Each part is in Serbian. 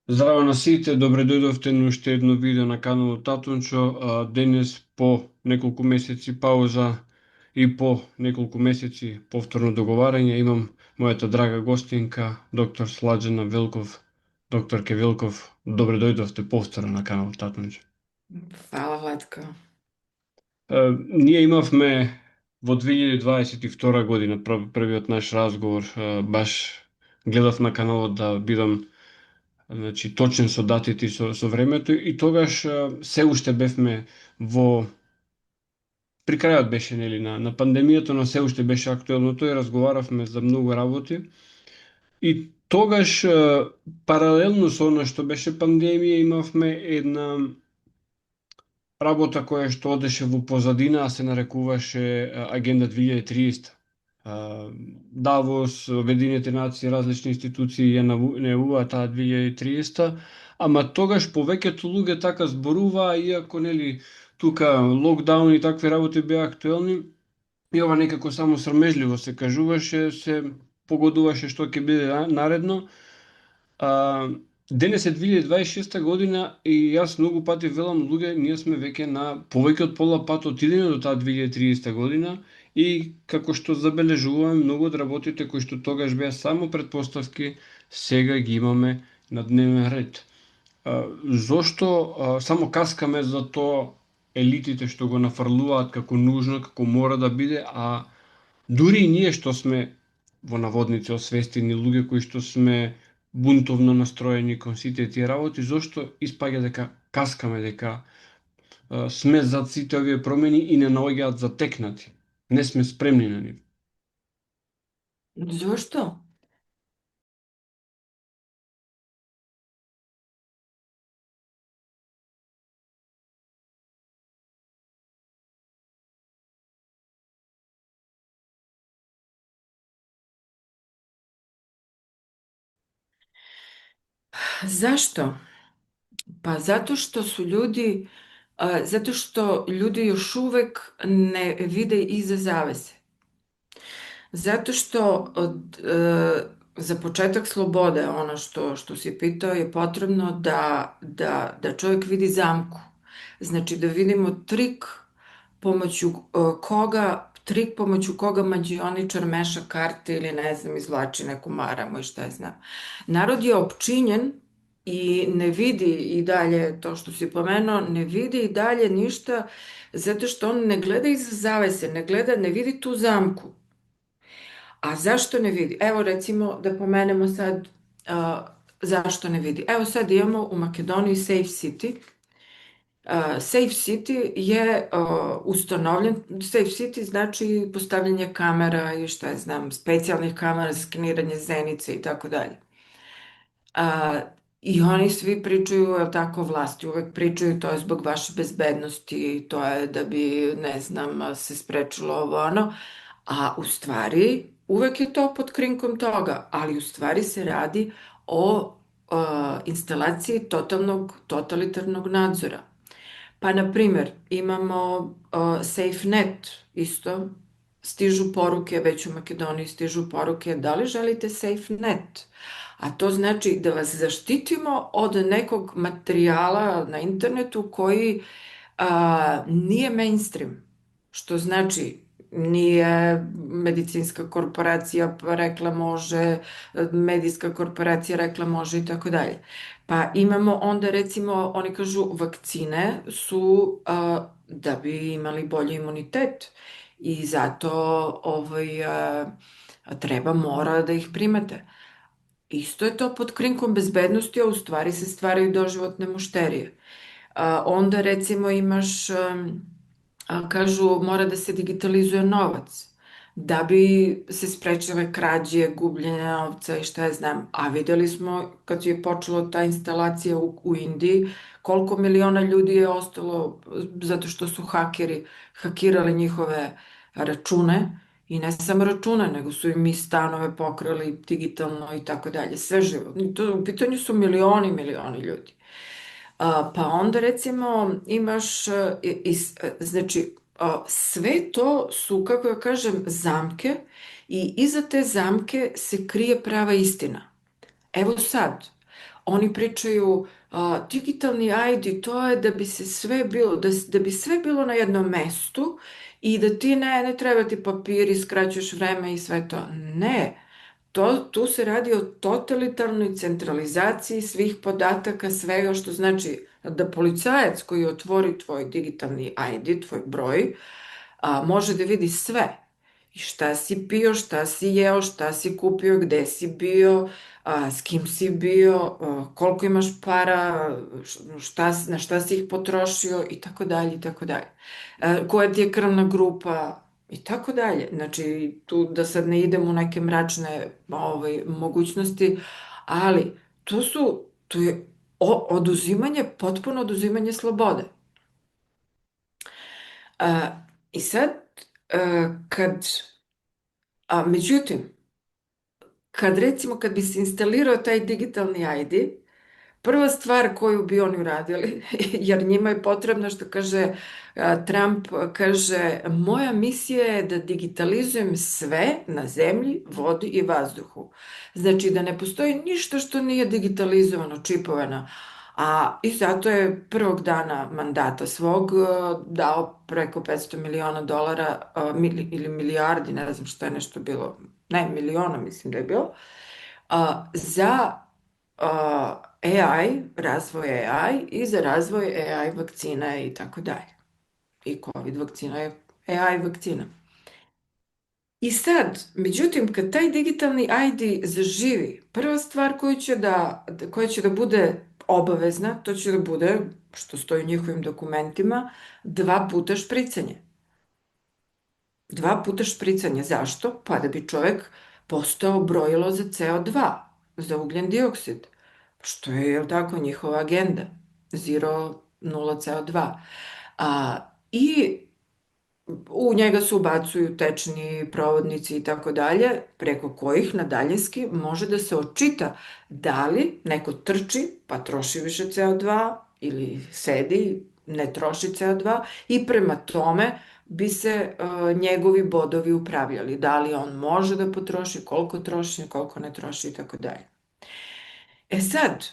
Здраво на сите, добре дојдовте на уште едно видео на каналот Татунчо. Денес по неколку месеци пауза и по неколку месеци повторно договарање имам мојата драга гостинка, доктор Сладжана Велков. Докторке Велков, добре дојдовте повторно на каналот Татунчо. Hvala, Vlatko. Ние имавме во 2022 година првиот наш разговор, баш гледав на каналот да бидам точен со датите и со времето и тогаш се уште бевме во при крајот беше нели на пандемијата, но се уште беше актуелно тоа и разговаравме за многу работи. И тогаш паралелно со она што беше пандемија имавме една работа која што одеше во позадина, а се нарекуваше Агенда 2030. Давос, Обединените нации, различни институции ја најавуваат таа 2030, ама тогаш повеќето луѓе така зборуваа, иако нели тука локдаун и такви работи беа актуелни, и ова некако само срамежливо се кажуваше, се погодуваше што ќе биде наредно. А, Денес е 2026 година и јас многу пати велам луѓе, ние сме веќе на повеќе од пола пат отидеме до таа 2030 година и како што забележуваме многу од работите кои што тогаш беа само предпоставки, сега ги имаме на дневен ред. Зошто само каскаме за тоа елитите што го нафрлуваат како нужно, како мора да биде, а дури и ние што сме во наводници освестени луѓе кои што сме бунтовно настроени кон сите тие работи, зошто испаѓа дека каскаме, дека сме за сите овие промени и не наоѓаат затекнати. Не сме спремни на нив. Zašto? Zašto? Pa zato što ljudi još uvek ne vide iza zavese. Zato što za početak slobode, ono što si pitao, je potrebno da čovjek vidi zamku. Znači da vidimo trik pomoću koga mađioničar meša karte ili ne znam, izvlači neku maramu i šta je znam. Narod je opčinjen i ne vidi i dalje to što si pomenuo, ne vidi i dalje ništa zato što on ne gleda iza zavese, ne vidi tu zamku. A zašto ne vidi? Evo recimo da pomenemo sad zašto ne vidi. Evo sad imamo u Makedoniji Safe City. Safe City je ustanovljen, Safe City znači postavljanje kamera i šta je znam, specijalnih kamera, skeniranje zenice i tako dalje. I oni svi pričaju, jel tako, vlasti uvek pričaju, to je zbog vaše bezbednosti, to je da bi, ne znam, se sprečilo ovo ono, a u stvari uvek je to pod krinkom toga, ali u stvari se radi o instalaciji totalitarnog nadzora. Pa, na primer, imamo SafeNet isto, stižu poruke, već u Makedoniji stižu poruke, da li želite SafeNet? A to znači da vas zaštitimo od nekog materijala na internetu koji nije mainstream, što znači nije medicinska korporacija rekla može, medijska korporacija rekla može i tako dalje. Pa imamo onda recimo, oni kažu vakcine su da bi imali bolji imunitet i zato mora da ih primate. Isto je to pod krinkom bezbednosti, a u stvari se stvaraju doživotne mušterije. Onda recimo imaš, kažu mora da se digitalizuje novac da bi se sprečile krađe, gubljenja novca i šta ja znam. A videli smo kad je počela ta instalacija u Indiji, koliko miliona ljudi je ostalo zato što su hakeri hakirali njihove račune i ne samo račune, nego su im i stanove pokrali digitalno i tako dalje. Sve živo. U pitanju su milioni ljudi. Pa onda recimo imaš, znači, sve to su, kako ja kažem, zamke i iza te zamke se krije prava istina. Evo sad, Oni pričaju digitalni ID, to je da bi se sve bilo, da bi sve bilo na jednom mestu i da ti ne treba ti papiri, skraćuješ vreme i sve to. Ne, tu se radi o totalitarnoj centralizaciji svih podataka, svega što znači da policajac koji otvori tvoj digitalni ID, tvoj broj, može da vidi sve. I šta si pio, šta si jeo, šta si kupio, gde si bio, s kim si bio, koliko imaš para, na šta si ih potrošio i tako dalje i tako dalje. Koja ti je krvna grupa i tako dalje. Znači, tu da sad ne idem u neke mračne mogućnosti, ali tu je oduzimanje, potpuno oduzimanje slobode. I sad, kad, međutim, kad bi se instalirao taj digitalni ID, prva stvar koju bi oni uradili, jer njima je potrebno što kaže Trump, kaže, moja misija je da digitalizujem sve na zemlji, vodi i vazduhu. Znači da ne postoji ništa što nije digitalizovano, čipovano. I zato je prvog dana mandata svog dao preko $500 miliona, ili milijardi, ne znam šta je nešto bilo, ne, miliona mislim da je bilo, za AI, razvoj AI i za razvoj AI vakcina i tako dalje. I COVID vakcina je AI vakcina. I sad, međutim, kad taj digitalni ID zaživi, prva stvar koja će da bude obavezna, to će da bude, što stoji u njihovim dokumentima, 2 puta špricanje. 2 puta špricanje. Zašto? Pa da bi čovek postao brojilo za CO2, za ugljen dioksid, što je, jel tako, njihova agenda. Zero, nula CO2. I u njega se ubacuju tečni provodnici i tako dalje, preko kojih na daljinski može da se očita da li neko trči pa troši više CO2 ili sedi, ne troši CO2 i prema tome bi se njegovi bodovi upravljali. Da li on može da potroši, koliko ne troši i tako dalje. E sad,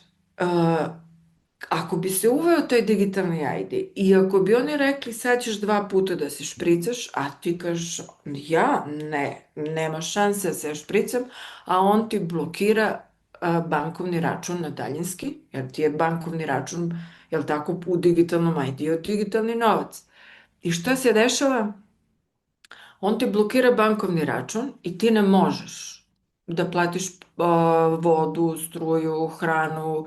ako bi se uveo taj digitalni ID i ako bi oni rekli sad ćeš 2 puta da se špricaš, a ti kažeš ja ne, nema šanse da se ja špricam, a on ti blokira bankovni račun na daljinski, jer ti je bankovni račun, jel tako, u digitalnom ID-u digitalni novac. I šta se dešava? On ti blokira bankovni račun i ti ne možeš da platiš vodu, struju, hranu,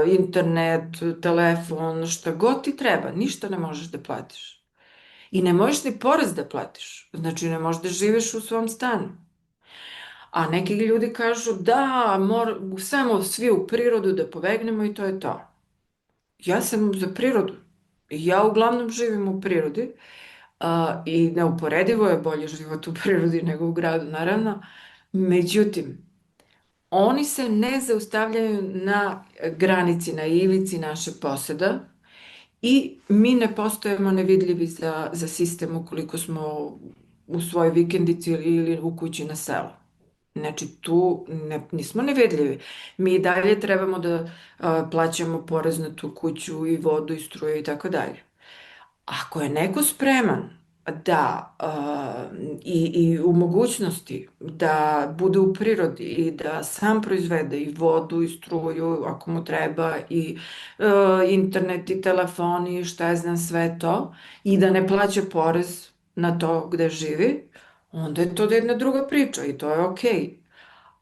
internet, telefon, šta god ti treba. Ništa ne možeš da platiš. I ne možeš ni porez da platiš. Znači ne možeš da živiš u svom stanu. A neki ljudi kažu da, samo svi u prirodu da pobegnemo i to je to. Ja sam za prirodu. Ja uglavnom živim u prirodi. I neuporedivo je bolje život u prirodi nego u gradu, naravno. Međutim, oni se ne zaustavljaju na granici, na ivici naše poseda i mi ne postojemo nevidljivi za sistem ukoliko smo u svojoj vikendici ili u kući na selu. Znači, tu nismo nevidljivi. Mi i dalje trebamo da plaćamo porez na tu kuću i vodu i struju i tako dalje. Ako je neko spreman da i u mogućnosti da bude u prirodi i da sam proizvede i vodu i struju ako mu treba i internet i telefon i šta je znam sve to i da ne plaća porez na to gde živi, onda je to jedna druga priča i to je okej.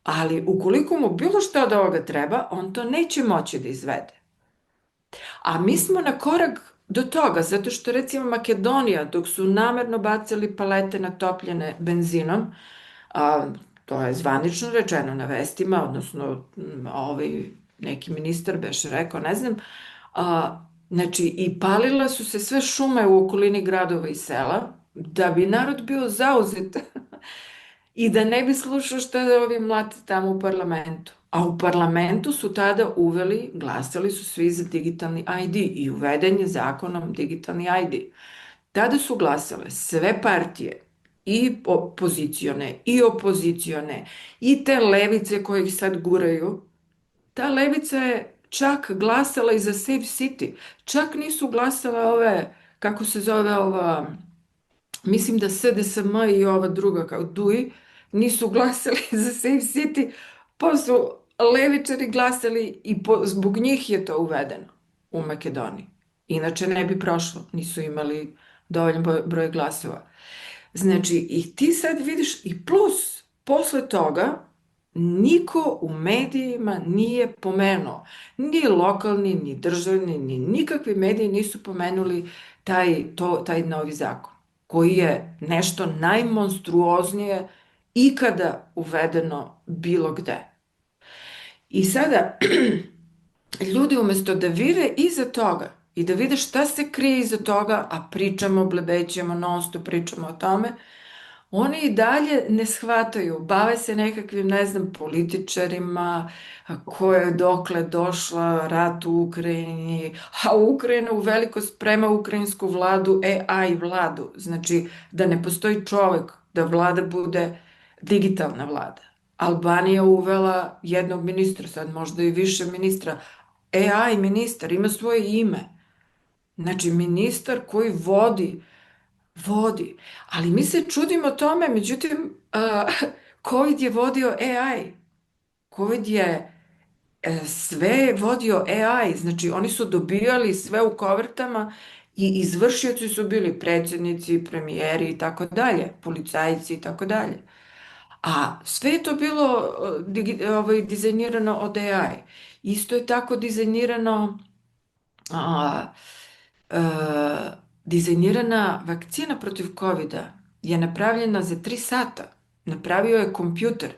Ali ukoliko mu bilo šta od ovoga treba, on to neće moći da izvede. A mi smo na korak do toga, zato što recimo Makedonija, dok su namerno bacili palete natopljene benzinom, to je zvanično rečeno na vestima, odnosno neki ministar beše rekao, ne znam, znači i palile su se sve šume u okolini gradova i sela, da bi narod bio zauzet i da ne bi slušao šta ovi mlate tamo u parlamentu. A u parlamentu su tada glasali su svi za digitalni ID i uveden je zakonom digitalni ID. Tada su glasale sve partije, i pozicione, i opozicione, i te levice koje ih sad guraju, ta levica je čak glasala i za Safe City. Čak nisu glasale ove, kako se zove ova, mislim da SDSM i ova druga kao DUI, nisu glasali za Safe City, pa su levičari glasali i zbog njih je to uvedeno u Makedoniji. Inače ne bi prošlo, nisu imali dovoljan broj glasova. Znači, i ti sad vidiš, i plus, posle toga, niko u medijima nije pomenuo, ni lokalni, ni državni, ni nikakvi mediji nisu pomenuli taj novi zakon, koji je nešto najmonstruoznije ikada uvedeno bilo gde. I sada, ljudi umesto da vide iza toga i da vide šta se krije iza toga, a pričamo, blebećemo, non stop pričamo o tome, oni i dalje ne shvataju, bave se nekakvim, ne znam, političarima, ko je dokle došla, rat u Ukrajini, a Ukrajina u veliko sprema ukrajinsku vladu, AI vladu, znači da ne postoji čovek, da vlada bude digitalna vlada. Albanija uvela jednog ministra, sad možda i više ministra, AI ministar, ima svoje ime. Znači, ministar koji vodi. Ali mi se čudimo tome, međutim, COVID je vodio AI. COVID je sve vodio AI. Znači, oni su dobijali sve u kovertama i izvršioci su bili predsjednici, premijeri i tako dalje, policajci i tako dalje. A sve je to bilo dizajnirano od AI. Isto je tako dizajnirano a, e, dizajnirana vakcina protiv covida je napravljena za 3 sata. Napravio je kompjuter.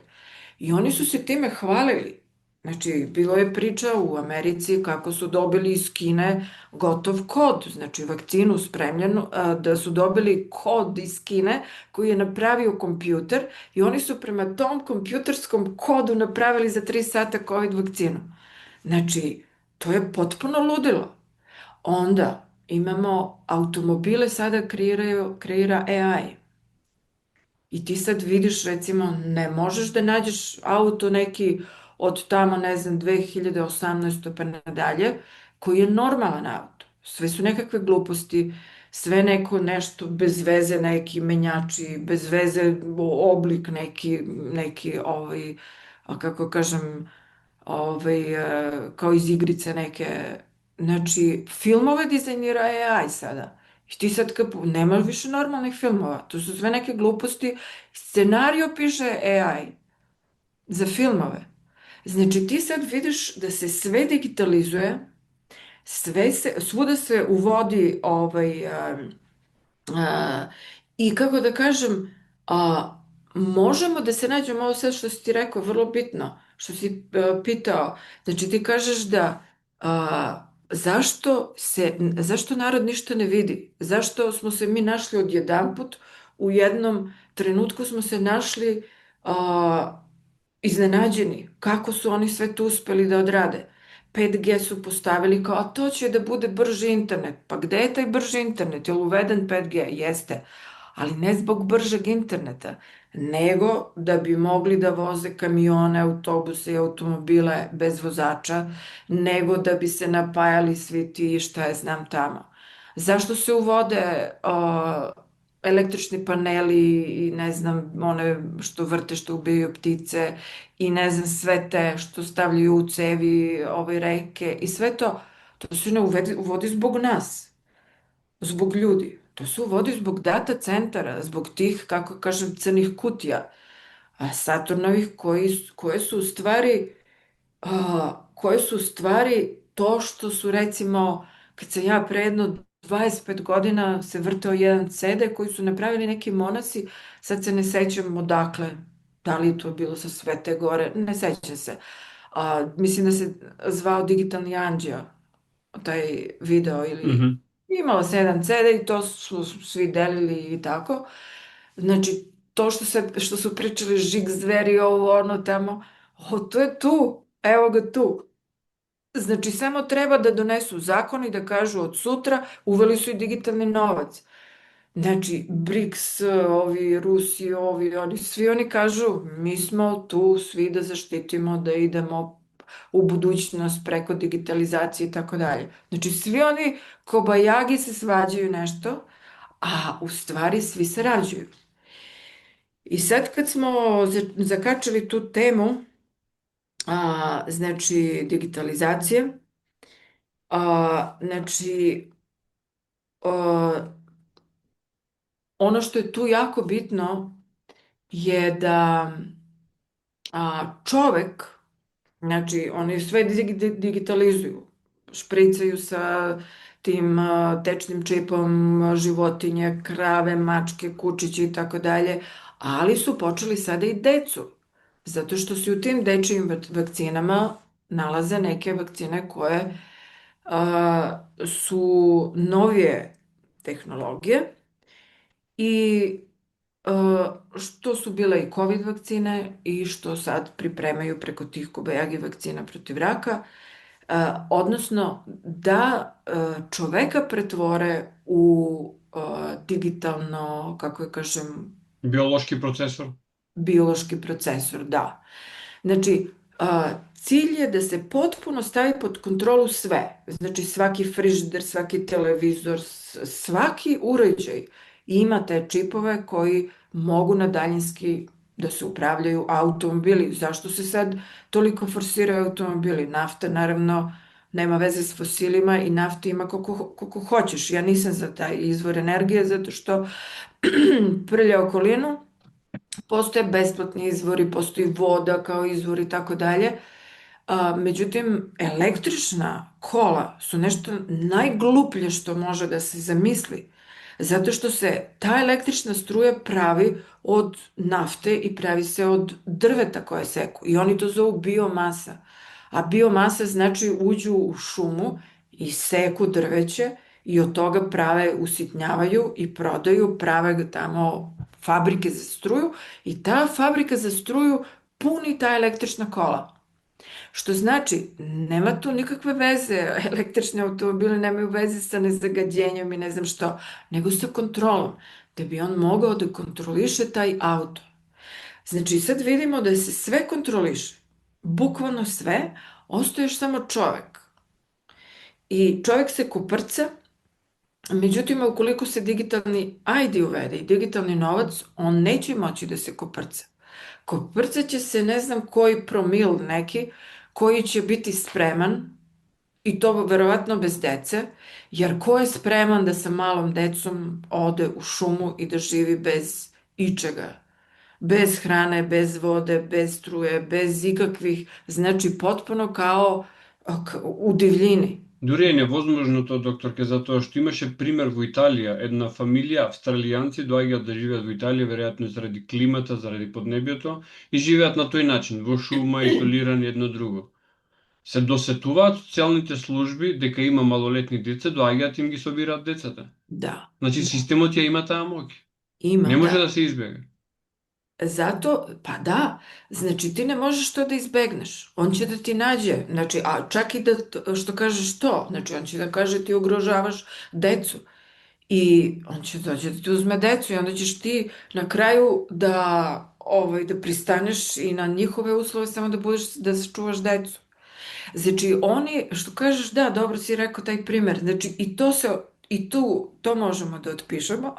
I oni su se time hvalili. Znači, bilo je priča u Americi kako su dobili iz Kine gotov kod, znači vakcinu spremljenu, da su dobili kod iz Kine koji je napravio kompjuter i oni su prema tom kompjuterskom kodu napravili za 3 sata COVID vakcinu. Znači, to je potpuno ludilo. Onda imamo automobile sada kreira AI. I ti sad vidiš, recimo, ne možeš da nađeš auto neki od tamo, ne znam, 2018. pa nadalje, koji je normalan auto. Sve su nekakve gluposti, sve neko nešto bez veze, neki menjači, bez veze oblik neki kako kažem, kao iz igrice neke. Znači, filmove dizajnira AI sada. I ti sad nema više normalnih filmova. To su sve neke gluposti. Scenario piše AI za filmove. Znači, ti sad vidiš da se sve digitalizuje, svuda se uvodi a, i kako da kažem, možemo da se nađemo, ovo sve što si ti rekao, vrlo bitno, što si pitao. Znači ti kažeš da zašto narod ništa ne vidi? Zašto smo se mi našli odjedanput, u jednom trenutku smo se našli iznenađeni kako su oni sve to uspeli da odrade. 5G su postavili kao, a to će da bude brži internet. Pa gde je taj brži internet? Je li uveden 5G? Jeste. Ali ne zbog bržeg interneta, nego da bi mogli da voze kamione, autobuse i automobile bez vozača, nego da bi se napajali svi ti šta je znam tamo. Zašto se uvode električni paneli i ne znam, one što vrte, što ubijaju ptice i ne znam, sve te što stavljaju u cevi, ove reke i sve to, to se ne uvodi zbog nas, zbog ljudi. To se uvodi zbog data centara, zbog tih, kako kažem, crnih kutija, Saturnovih koje su u stvari koje su u stvari to što su recimo, kad sam ja pre jedno 25 godina se vrteo jedan CD koji su napravili neki monasi, sad se ne sećam odakle, da li je to bilo sa Svete Gore, ne sećam se. Mislim da se zvao Digitalni anđeo, taj video ili Mhm. imao se jedan CD i to su svi delili i tako. Znači, to što su pričali žig zveri, ovo ono tamo, to je tu, evo ga tu. Znači, samo treba da donesu zakon i da kažu od sutra uveli su i digitalni novac. Znači, BRICS, ovi Rusi, oni, svi oni kažu mi smo tu svi da zaštitimo, da idemo u budućnost preko digitalizacije i tako dalje. Znači, svi oni kobajagi se svađaju nešto, a u stvari svi sarađuju. I sad kad smo zakačali tu temu, znači digitalizacije, znači ono što je tu jako bitno je da čovek, znači oni sve digitalizuju, špricaju sa tim tečnim čipom životinje, krave, mačke, kučići i tako dalje, ali su počeli sada i decu, zato što se u tim dečijim vakcinama nalaze neke vakcine koje su novije tehnologije i što su bile i COVID vakcine i što sad pripremaju preko tih kobajagi vakcina protiv raka, odnosno da čoveka pretvore u digitalno, kako je kažem, Biološki procesor. biološki procesor, da. Znači, cilj je da se potpuno stavi pod kontrolu sve. Znači, svaki frižider, svaki televizor, svaki uređaj ima te čipove koji mogu na daljinski da se upravljaju automobili. Zašto se sad toliko forsiraju automobili? Nafta, naravno, nema veze s fosilima i nafta ima koliko hoćeš. Ja nisam za taj izvor energije zato što prlja okolinu. Postoje besplatni izvori, postoji voda kao izvor i tako dalje. Međutim, električna kola su nešto najgluplje što može da se zamisli. Zato što se ta električna struja pravi od nafte i pravi se od drveta koje seku. I oni to zovu biomasa. A biomasa znači uđu u šumu i seku drveće i od toga prave, usitnjavaju i prodaju, prave tamo fabrike za struju i ta fabrika za struju puni ta električna kola. Što znači, nema tu nikakve veze, električni automobili nemaju veze sa nezagađenjem i ne znam što, nego sa kontrolom, da bi on mogao da kontroliše taj auto. Znači, sad vidimo da se sve kontroliše, bukvalno sve, ostaje još samo čovek. I čovek se koprca, međutim, ukoliko se digitalni ID uvede i digitalni novac, on neće moći da se koprca. Koprcat će se ne znam koji promil neki, koji će biti spreman, i to verovatno bez dece, jer ko je spreman da sa malom decom ode u šumu i da živi bez ičega? Bez hrane, bez vode, bez struje, bez ikakvih, znači potpuno kao u divljini. Дури е невозможното, докторке, затоа што имаше пример во Италија, една фамилија австралијанци доаѓаат да живеат во Италија, веројатно заради климата, заради поднебјето, и живеат на тој начин, во шума, изолирани едно друго. Се досетуваат социјалните служби дека има малолетни деца, доаѓаат им ги собираат децата. Da, Значи системот ја има таа моќ. ima, Не може da. да се избега. Zato, pa da, znači ti ne možeš to da izbegneš. On će da ti nađe, znači, a čak i da, što kažeš to, znači on će da kaže ti ugrožavaš decu. I on će dođe da ti uzme decu i onda ćeš ti na kraju da pristaneš i na njihove uslove samo da budeš, da sačuvaš decu. Znači oni, što kažeš, da, dobro si rekao taj primer, znači i to možemo da otpišemo.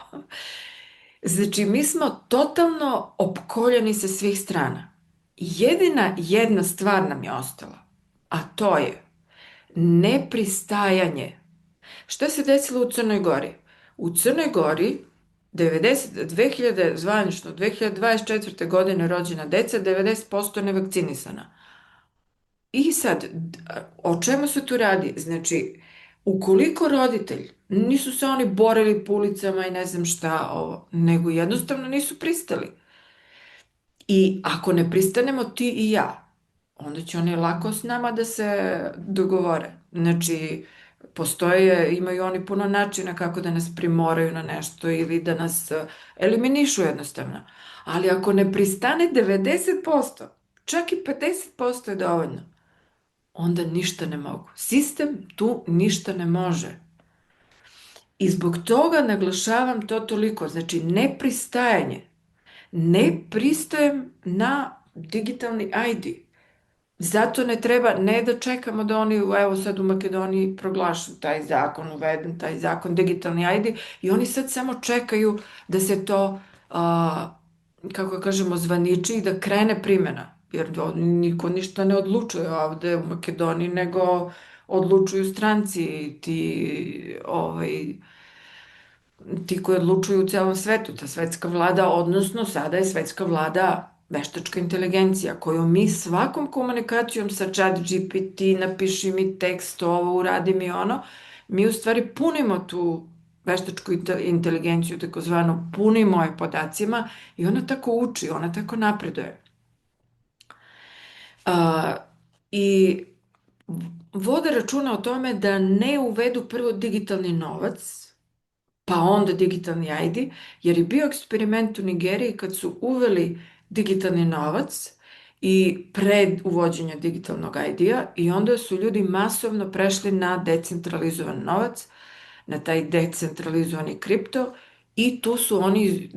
Znači, mi smo totalno opkoljeni sa svih strana. Jedina jedna stvar nam je ostala, a to je nepristajanje. Šta se desilo u Crnoj Gori? U Crnoj Gori zvanično 2024. godine rođena deca, 90% nevakcinisana. I sad, o čemu se tu radi? Znači, ukoliko roditelj, nisu se oni borili po ulicama i ne znam šta ovo, nego jednostavno nisu pristali. I ako ne pristanemo ti i ja, onda će oni lako s nama da se dogovore. Znači, imaju oni puno načina kako da nas primoraju na nešto ili da nas eliminišu jednostavno. Ali ako ne pristane 90%, čak i 50% je dovoljno, onda ništa ne mogu. Sistem tu ništa ne može. I zbog toga naglašavam to toliko. Znači, nepristajanje. Ne pristajem na digitalni ID. Zato ne treba, ne da čekamo da oni, evo sad u Makedoniji proglašu taj zakon, uveden taj zakon digitalni ID i oni sad samo čekaju da se to, kako da kažemo, zvaniči i da krene primjena. Jer niko ništa ne odlučuje ovde u Makedoniji, nego odlučuju stranci, ti koji odlučuju u celom svetu, ta svetska vlada, odnosno sada je svetska vlada veštačka inteligencija, koju mi svakom komunikacijom sa chat GPT, napiši mi tekst, ovo, uradi mi ono, mi u stvari punimo tu veštačku inteligenciju, takozvano punimo je podacima i ona tako uči, ona tako napreduje. A, I vode računa o tome da ne uvedu prvo digitalni novac, pa onda digitalni ID, jer je bio eksperiment u Nigeriji kad su uveli digitalni novac i pred uvođenja digitalnog ID-a i onda su ljudi masovno prešli na decentralizovan novac, na taj decentralizovani kripto i tu su oni,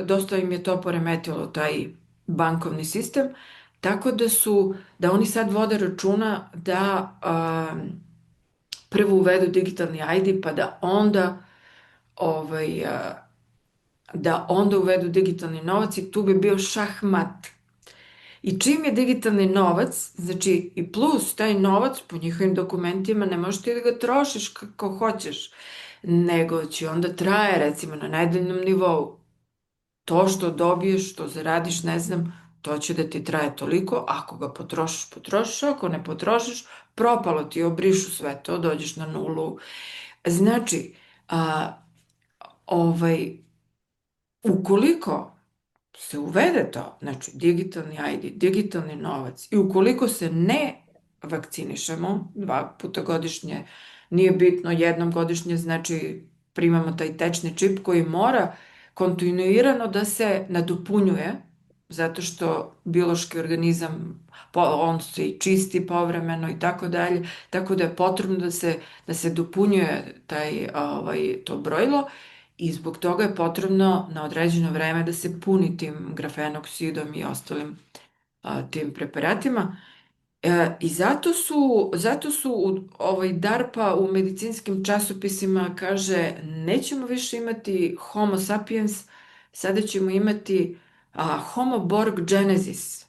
dosta im je to poremetilo, taj bankovni sistem, tako da oni sad vode računa da prvo uvedu digitalni ID pa ovaj, da onda uvedu digitalni novac i tu bi bio šahmat. I čim je digitalni novac, znači i plus taj novac po njihovim dokumentima ne možeš ti da ga trošiš kako hoćeš, nego će onda traje recimo na nedeljnom nivou. To što dobiješ, što zaradiš, ne znam, to će da ti traje toliko, ako ga potrošiš, potrošiš, ako ne potrošiš, propalo ti, obrišu sve to, dođeš na nulu. Znači, a, ovaj, ukoliko se uvede to, znači digitalni ID, digitalni novac i ukoliko se ne vakcinišemo 2 puta godišnje, nije bitno jednom godišnje, znači primamo taj tečni čip koji mora kontinuirano da se nadopunjuje, zato što biološki organizam, on se i čisti povremeno i tako dalje, tako da je potrebno da se dopunjuje to brojilo i zbog toga je potrebno na određeno vreme da se puni tim grafenoksidom i ostalim tim preparatima. I zato su DARPA u medicinskim časopisima kaže nećemo više imati Homo sapiens, sada ćemo imati Homo Borg Genesis.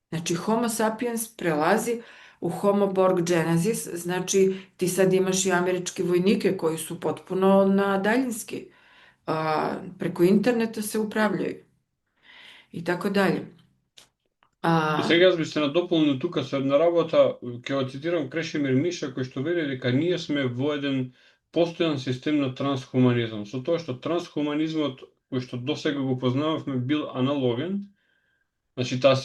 Znači Homo sapiens prelazi u Homo Borg Genesis, znači ti sad imaš i američke vojnike koji su potpuno na daljinski, preko interneta se upravljaju i tako dalje. И сега јас би се надополнил тука со една работа, ќе го цитирам Крешимир Миша, кој што вели дека ние сме во еден постојан систем на трансхуманизам. Со тоа што трансхуманизмот, кој што досега го познававме, бил аналоген, значи таа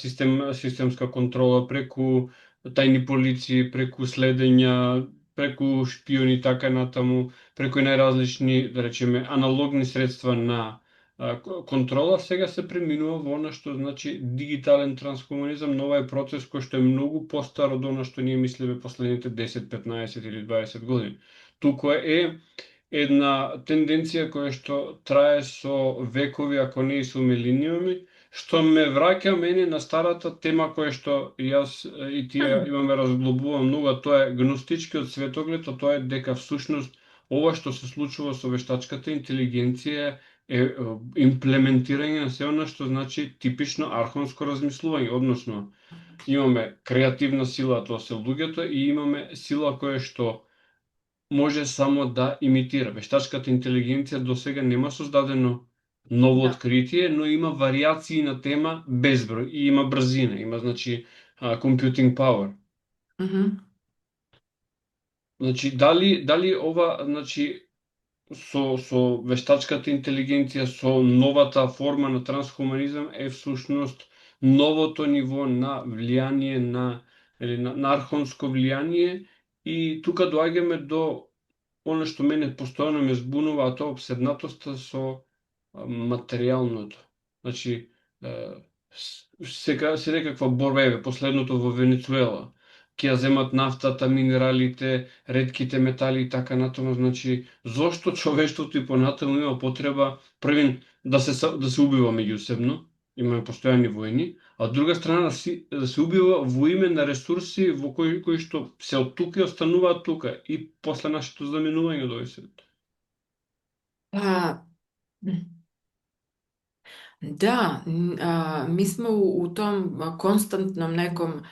системска контрола преку тајни полиции, преку следења, преку шпиони така натаму, преку најразлични, да речеме, аналогни средства на контрола, сега се преминува во она што значи дигитален трансхуманизам, но ова е процес кој што е многу постар од она што ние мислиме последните 10, 15 или 20 години. Туку е една тенденција која што трае со векови, ако не и со милениуми, што ме враќа мене на старата тема која што јас и тие имаме разглобува многу, а тоа е гностичкиот светоглед, а тоа е дека всушност ова што се случува со вештачката интелигенција е имплементирање на се она што значи типично архонско размислување, односно имаме креативна сила, тоа се луѓето, и имаме сила која што може само да имитира. Вештачката интелигенција досега нема создадено ново откритие, но има варијации на тема безброј и има брзина, има значи computing power. Значи дали ова значи со вештачката интелигенција, со новата форма на трансхуманизам е всушност новото ниво на влијание на архонско влијание, и тука доаѓаме до она што мене постојано ме збунува, а тоа обседнатоста со материјалното. Значи се некаква борба, последното во Венецуела, ќе ја земат нафтата, минералите, ретките метали и така натаму. Значи, зошто човештвото и понатаму има потреба првин да се убива меѓусебно, имаме постојани војни, а од друга страна да се убива во име на ресурси во кои што се од тука и остануваат тука и после нашето заминување од овој свет. Pa, da, mi smo u tom konstantnom nekom,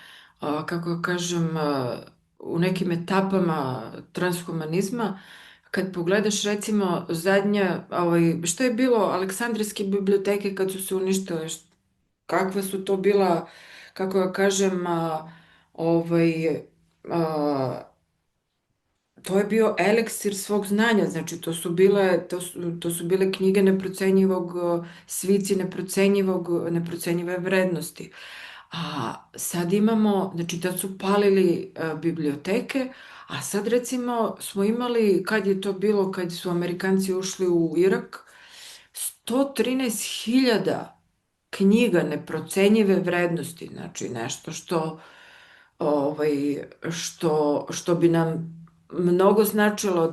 kako da kažem, u nekim etapama transhumanizma. Kad pogledaš recimo zadnje, što je bilo Aleksandrijske biblioteke kad su se uništile, kakva su to bila, kako da kažem, ovaj, a, to je bio eliksir svog znanja, znači to su bile knjige neprocenjivog, svici neprocenjive vrednosti. A sad imamo, znači tad su palili biblioteke, a sad recimo smo imali, kad je to bilo, kad su Amerikanci ušli u Irak, 113.000 knjiga neprocenjive vrednosti, znači nešto ovaj, što bi nam mnogo značilo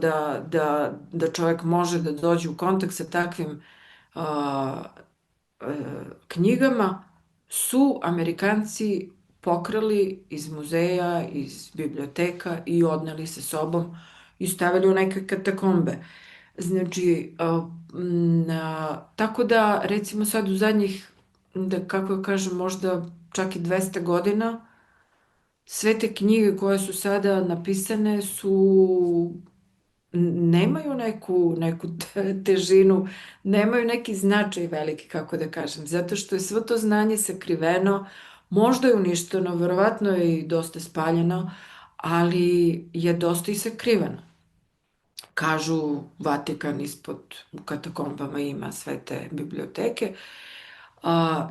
da čovjek može da dođe u kontakt sa takvim a, knjigama, su Amerikanci pokrali iz muzeja, iz biblioteka i odneli sa sobom i stavili u neke katakombe. Znači, tako da recimo sad u zadnjih, da kako da kažem, možda čak i 200 godina, sve te knjige koje su sada napisane nemaju neku težinu, nemaju neki značaj veliki, kako da kažem, zato što je svo to znanje sakriveno, možda je uništeno, verovatno je i dosta spaljeno, ali je dosta i sakriveno. Kažu Vatikan ispod u katakombama ima sve te biblioteke.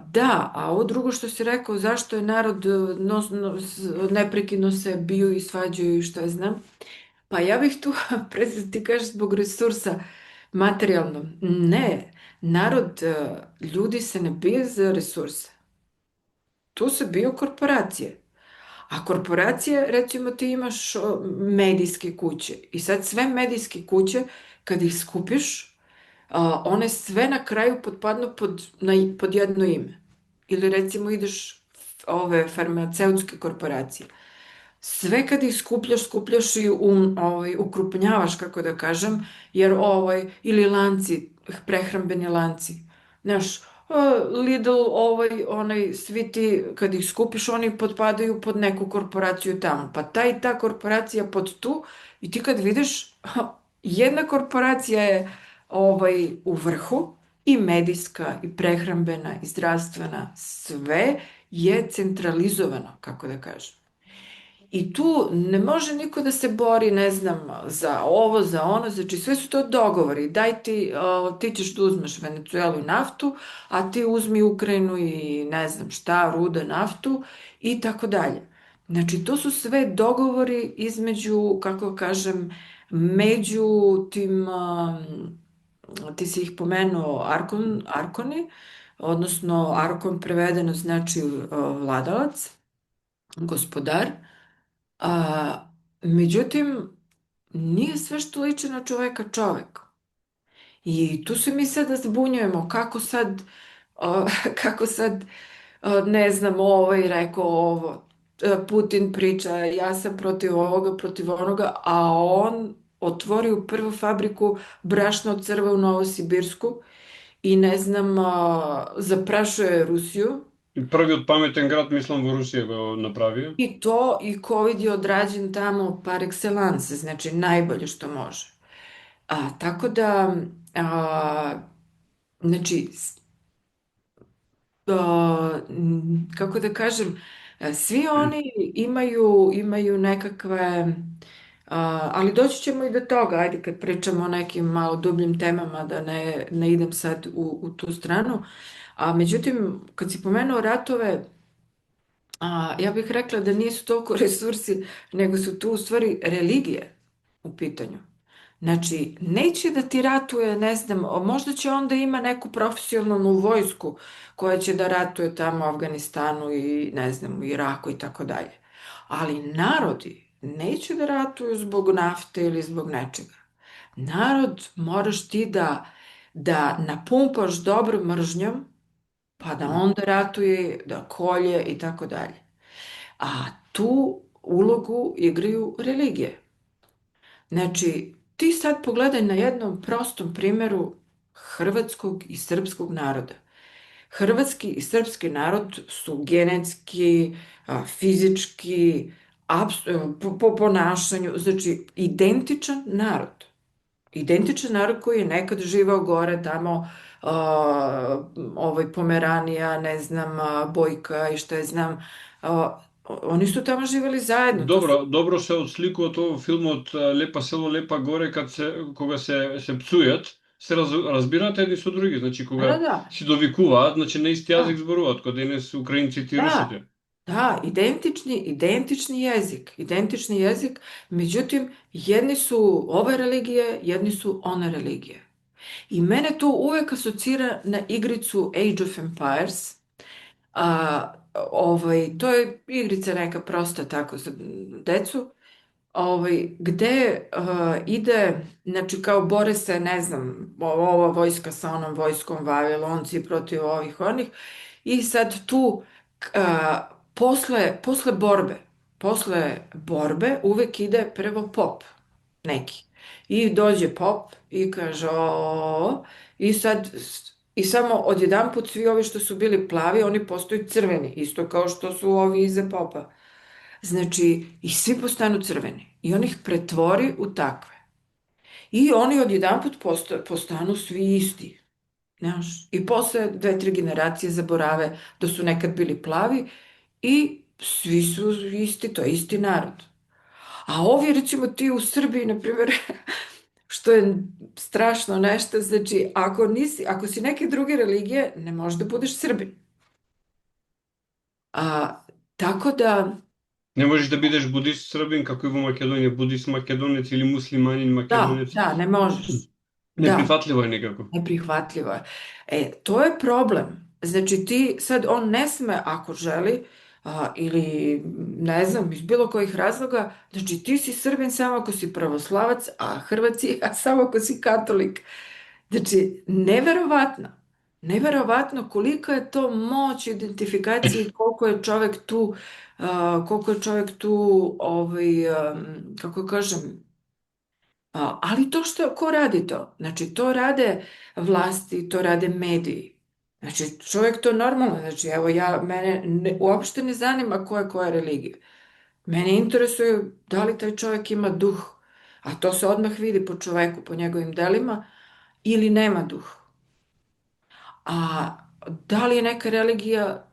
Da, a ovo drugo što si rekao, zašto je narod neprekidno se bio i svađaju i što je znam, pa ja bih tu, da ti kažeš, zbog resursa materijalno. Ne, narod, ljudi se ne bije za resurse. Tu se biju korporacije. A korporacije, recimo ti imaš medijske kuće i sad sve medijske kuće, kad ih skupiš, one sve na kraju potpadnu pod jedno ime. Ili recimo ideš ove farmaceutske korporacije. Sve kad ih skupljaš i ukrupnjavaš, kako da kažem, jer ili lanci, prehrambeni lanci. Znaš, Lidl, svi ti, kad ih skupiš, oni potpadaju pod neku korporaciju tamo. Pa ta i ta korporacija pod tu i ti kad vidiš, jedna korporacija je u vrhu, i medijska, i prehrambena, i zdravstvena, sve je centralizovano, kako da kažem. I tu ne može niko da se bori, ne znam, za ovo, za ono, znači sve su to dogovori. Daj ti ćeš da uzmeš Venecuelu i naftu, a ti uzmi Ukrajinu i ne znam šta, ruda, naftu i tako dalje. Znači to su sve dogovori između, kako kažem, među tim, ti si ih pomenuo, arkoni, odnosno arkon prevedeno znači vladalac, gospodar. Međutim, nije sve što liči na čoveka čovek. I tu se mi sada zbunjujemo kako sad, ne znam, ovaj rekao ovo, Putin priča, ja sam protiv ovoga, protiv onoga, a on otvorio prvu fabriku brašna od crva u Novosibirsku i ne znam, zaprašuje Rusiju. И првиот паметен град, мислам, во Русија го направија. I COVID je odrađen tamo par excellence, znači najbolje što može. Tako da, znači, kako da kažem, svi oni imaju nekakve, ali doći ćemo i do toga, ajde kad pričamo o nekim malo dubljim temama, da ne idem sad u tu stranu. Međutim, kad si pomenuo ratove, ja bih rekla da nisu toliko resursi, nego su tu u stvari religije u pitanju. Znači, neće da ti ratuje, ne znam, možda će onda ima neku profesionalnu vojsku koja će da ratuje tamo u Afganistanu i ne znam, u Iraku i tako dalje. Ali narodi neće da ratuju zbog nafte ili zbog nečega. Narod moraš ti da napumpaš dobrom mržnjom, pa da onda ratuje, da kolje i tako dalje. A tu ulogu igraju religije. Znači, ti sad pogledaj na jednom prostom primjeru hrvatskog i srpskog naroda. Hrvatski i srpski narod su genetski, fizički, po ponašanju, znači identičan narod. Identičan narod koji je nekad živao gore tamo, Pomeranija, ne znam, Bojka i što je znam, a, oni su tamo živjeli zajedno. To su, Dobro се отсликува тоа филмот Лепа село, Лепа горе, кога се пцујат, се разбираат едни со други, значи da, кога da, си довикуваат, значи на исти јазик da. зборуваат, кога денес украинците и Da, русите. da, identični jezik, međutim, jedni su ove religije, jedni su one religije. I mene to uvek asocira na igricu Age of Empires. To je igrica neka prosta tako za decu, gde ide, znači kao bore se, ne znam, ova vojska sa onom vojskom, Vavilonci protiv ovih onih, i sad tu posle borbe uvek ide prvo pop neki. I dođe pop i kaže o, i sad i samo odjedanput svi ovi što su bili plavi, oni postaju crveni, isto kao što su ovi iza popa. Znači, i svi postanu crveni. I on ih pretvori u takve. I oni odjedanput postanu svi isti. Znaš, i posle 2, 3 generacije zaborave da su nekad bili plavi i svi su isti, to je isti narod. A ovi, recimo ti u Srbiji, na primjer, što je strašno nešto, znači, ako si neke druge religije, ne možeš da budeš Srbin. A, tako da, Не можеш да бидеш будист србин како и во Македонија, будист македонец или муслиманин македонец. da, ne možeš. Da. Неприфатливо е некако. Neprihvatljivo je. To je problem. Znači ti sad on ne sme ako želi ili ne znam iz bilo kojih razloga, znači ti si Srbin samo ako si pravoslavac, a Hrvat si samo ako si katolik. Znači neverovatno. Neverovatno kolika je to moć identifikacije i koliko je čovjek tu kako kažem, ali to ko radi to? Znači, to rade vlasti, to rade mediji. Znači, čovjek to normalno, znači, evo mene uopšte ne zanima koja religija. Mene interesuje da li taj čovjek ima duh, a to se odmah vidi po čovjeku, po njegovim delima, ili nema duh. A da li je neka religija,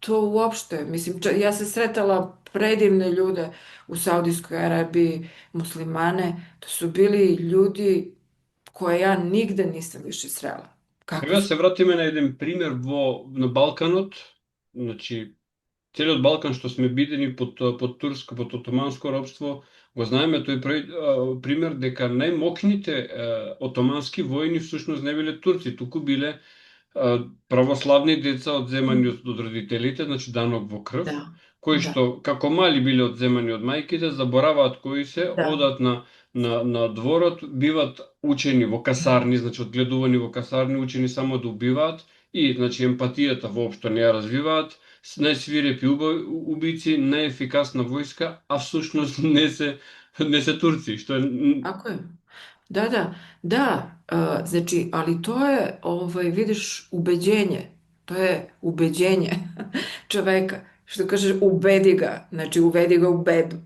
to uopšte, mislim, ja se sretala predivne ljude u Saudijskoj Arabiji, muslimane, to su bili ljudi koje ja nigde nisam više srela. Kako Сега su? се вратиме на еден пример на Балканот, значи целиот Балкан што сме бидени под турско, под отоманско робство, го знаеме тој пример дека најмокните отомански војни всушност не биле турци, туку биле православни деца одземани од родителите, значи данок во крв, Da, кои da, што како мали биле одземани од мајките, забораваат кои се, da, одат на дворот, биват учени во касарни, значи одгледувани во касарни, учени само да убиваат и значи емпатијата воопшто не ја развиваат, најсвирепи убици, најефикасна војска, а всушност не се турци, што е. tako je. Da, znači, ali to je, vidiš, ubeđenje. To je ubeđenje čoveka. Što kažeš, ubedi ga, znači uvedi ga u bedu.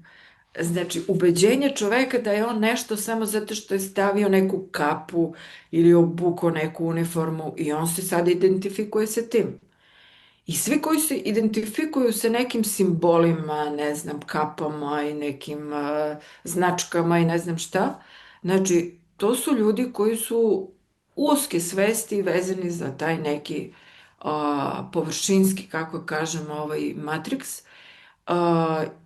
Znači, ubeđenje čoveka da je on nešto samo zato što je stavio neku kapu ili obukao neku uniformu i on se sad identifikuje sa tim. I svi koji se identifikuju sa nekim simbolima, ne znam, kapama i nekim značkama i ne znam šta, znači, to su ljudi koji su uske svesti vezani za taj neki površinski, kako kažem, matriks,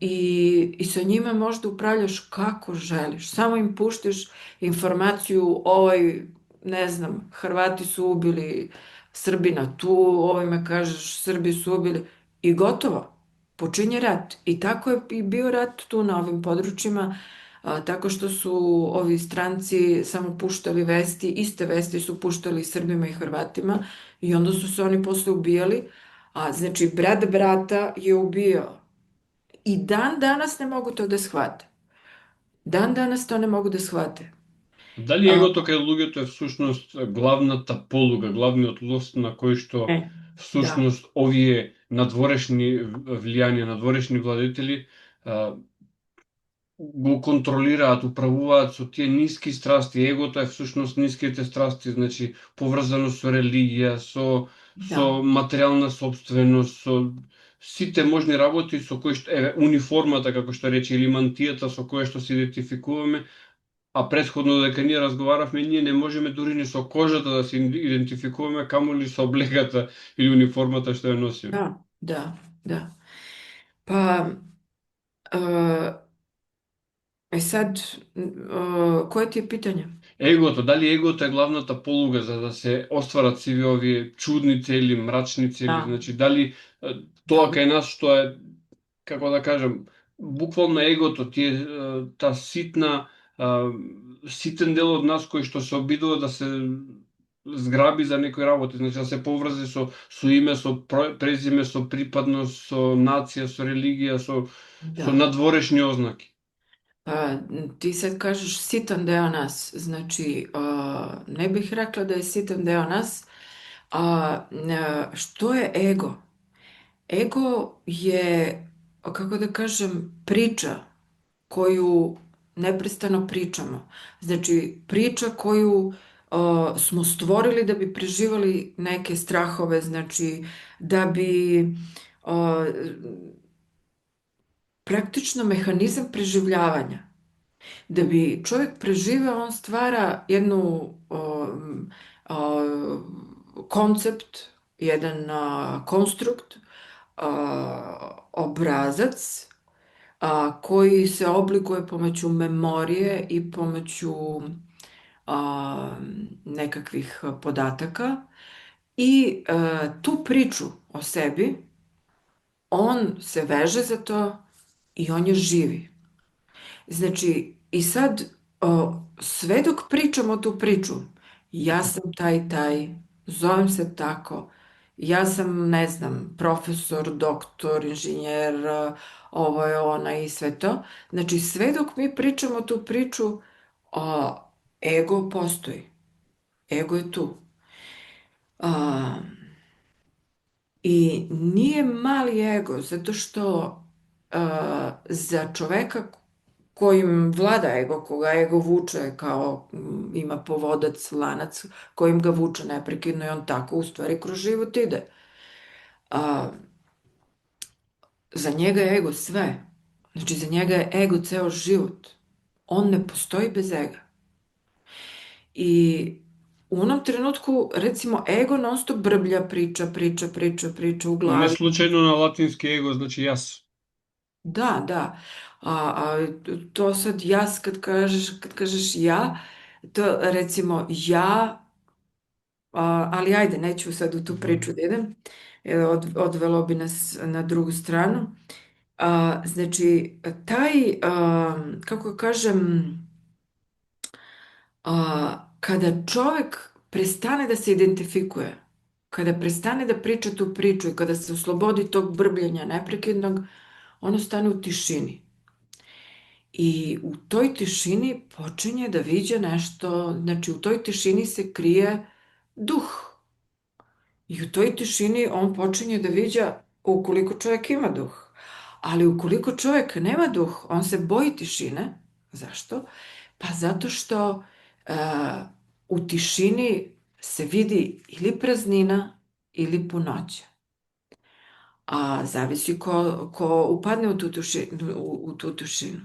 i sa njima možda upravljaš kako želiš. Samo im puštiš informaciju, ne znam, Hrvati su ubili Srbina tu, ovime kažeš Srbi su ubili i gotovo. Počinje rat. I tako je i bio rat tu na ovim područjima. tako što su ovi stranci samo puštali vesti, iste vesti su puštali i Srbima i Hrvatima i onda su se oni posle ubijali, a znači brat brata je ubijao. I dan danas ne mogu to da shvate. Dan danas to ne mogu да схвате. Дали А, егото кај луѓето е всушност главната полуга, главниот лост на кој што е, да, всушност овие надворешни влијанија, надворешни владетели го контролираат, управуваат со тие ниски страсти. Егото е всушност ниските страсти, значи поврзано со религија, со да, материјална собственост, со сите можни работи со кои што униформата како што рече или мантијата со која што се идентификуваме, а претходно дека ние разговаравме, ние не можеме дури ни со кожата да се идентификуваме, камоли со облегата или униформата што ја носиме. да, да, да. Pa, e, sad, koje ti je pitanje? Егото, дали егото е главната полуга за да се остварат сиви овие чудни цели, мрачни цели, Da, значи дали тоа dobro. кај нас што е, како да кажем, буквално егото, та ситна, ситен дел од нас кој што се обидува да се зграби за некои работи, значи да се поврзе со име, со презиме, со припадност, со нација, со религија, со Da. надворешни ознаки. Pa, ti sad kažeš sitan deo nas, znači ne bih rekla da je sitan deo nas, što je ego? Ego je, kako da kažem, priča koju neprestano pričamo. Znači, priča koju smo stvorili da bi preživali neke strahove, znači da bi uh, praktično mehanizam preživljavanja. Da bi čovjek preživeo, on stvara jednu koncept, jedan konstrukt, obrazac koji se oblikuje pomoću memorije i pomoću nekakvih podataka i tu priču o sebi on se veže za to i on je živi. Znači, i sad, sve dok pričamo tu priču, ja sam taj, zovem se tako, ja sam, ne znam, profesor, doktor, inženjer, ovo je ona i sve to. Znači, sve dok mi pričamo tu priču, ego postoji. Ego je tu. A, I nije mali ego, zato što za čoveka kojim vlada ego, koga ego vuče kao ima povodac, lanac kojim ga vuče neprekidno i on tako u stvari kroz život ide. A, za njega je ego sve. Znači za njega je ego ceo život. On ne postoji bez ega. I u onom trenutku, recimo, ego non stop brblja, priča u Не glavi. случајно на латински его значи јас. Da, da. To sad jas kad kažeš ja, to recimo ja, ali ajde, neću sad u tu priču da idem, odvelo bi nas na drugu stranu. Znači, taj, kako kažem, kada čovjek prestane da se identifikuje, kada prestane da priča tu priču i kada se oslobodi tog brbljenja neprekidnog, ono stane u tišini. I u toj tišini počinje da viđa nešto, znači u toj tišini se krije duh. I u toj tišini on počinje da viđa ukoliko čovjek ima duh. Ali ukoliko čovjek nema duh, on se boji tišine. Zašto? Pa zato što u tišini se vidi ili praznina ili punoća. A zavisi ko upadne u tu tišinu.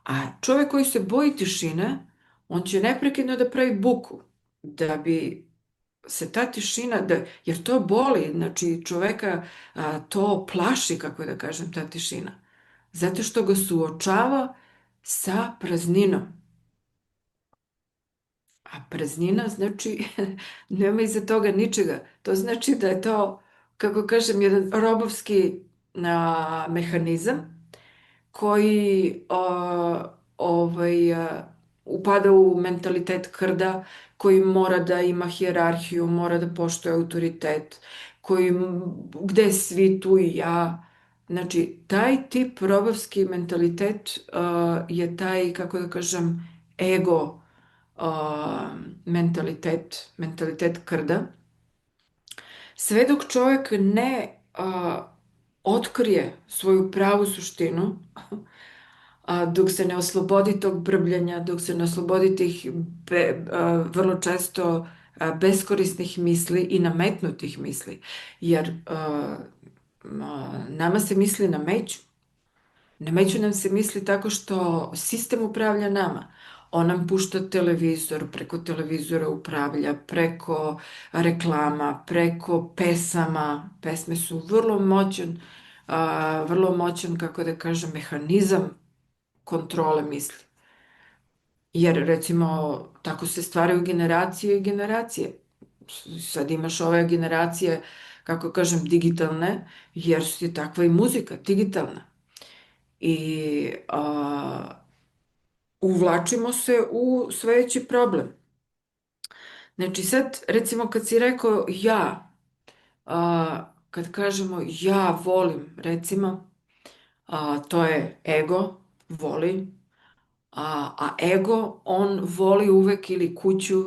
A čovjek koji se boji tišine, on će neprekidno da pravi buku, da bi se ta tišina, jer to boli, znači čoveka to plaši, kako da kažem, ta tišina. Zato što ga suočava sa prazninom. A praznina znači nema iza toga ničega. To znači da je to, kako kažem, jedan robovski mehanizam koji upada u mentalitet krda koji mora da ima hijerarhiju, mora da poštuje autoritet, gde svi tu i ja. Znači, taj tip robovski mentalitet je taj, kako da kažem, ego mentalitet krda. Sve dok čovjek ne otkrije svoju pravu suštinu, dok se ne oslobodi tog brbljanja, dok se ne oslobodi tih vrlo često beskorisnih misli i nametnutih misli, jer nama se misli nameću. Nameću nam se misli tako što sistem upravlja nama. On nam pušta televizor, preko televizora upravlja, preko reklama, preko pesama. Pesme su vrlo moćan, kako da kažem, mehanizam kontrole misli. Jer, recimo, tako se stvaraju generacije i generacije. Sad imaš ove generacije, kako kažem, digitalne, jer je takva i muzika, digitalna. I uvlačimo se u sve veći problem. Znači sad, recimo, kad si rekao ja, kad kažemo ja volim, recimo, to je ego, voli, a ego, on voli uvek ili kuću,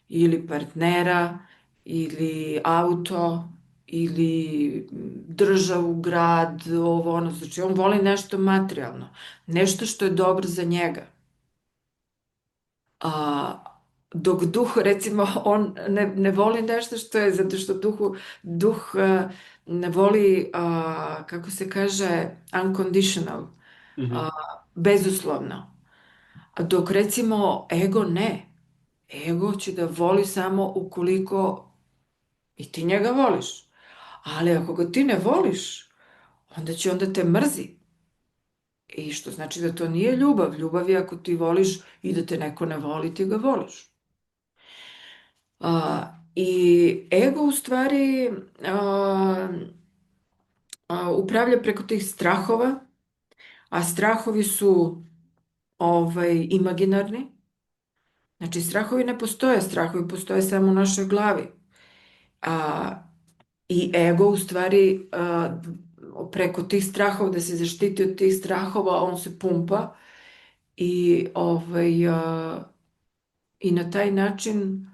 ili partnera, ili auto, ili državu, grad, ovo ono. Znači, on voli nešto materijalno, nešto što je dobro za njega. Dok duh, recimo, on ne voli nešto što je, zato što duh ne voli, kako se kaže, unconditional, Mhm. bezuslovno. Dok recimo ego ne. Ego će da voli samo ukoliko i ti njega voliš. Ali ako ga ti ne voliš, onda te mrzi. I što znači da to nije ljubav. Ljubav je ako ti voliš i da te neko ne voli, ti ga voliš. I ego u stvari upravlja preko tih strahova, a strahovi su imaginarni. Znači, strahovi ne postoje, strahovi postoje samo u našoj glavi. I ego u stvari preko tih strahova, da se zaštiti od tih strahova, on se pumpa i, i na taj način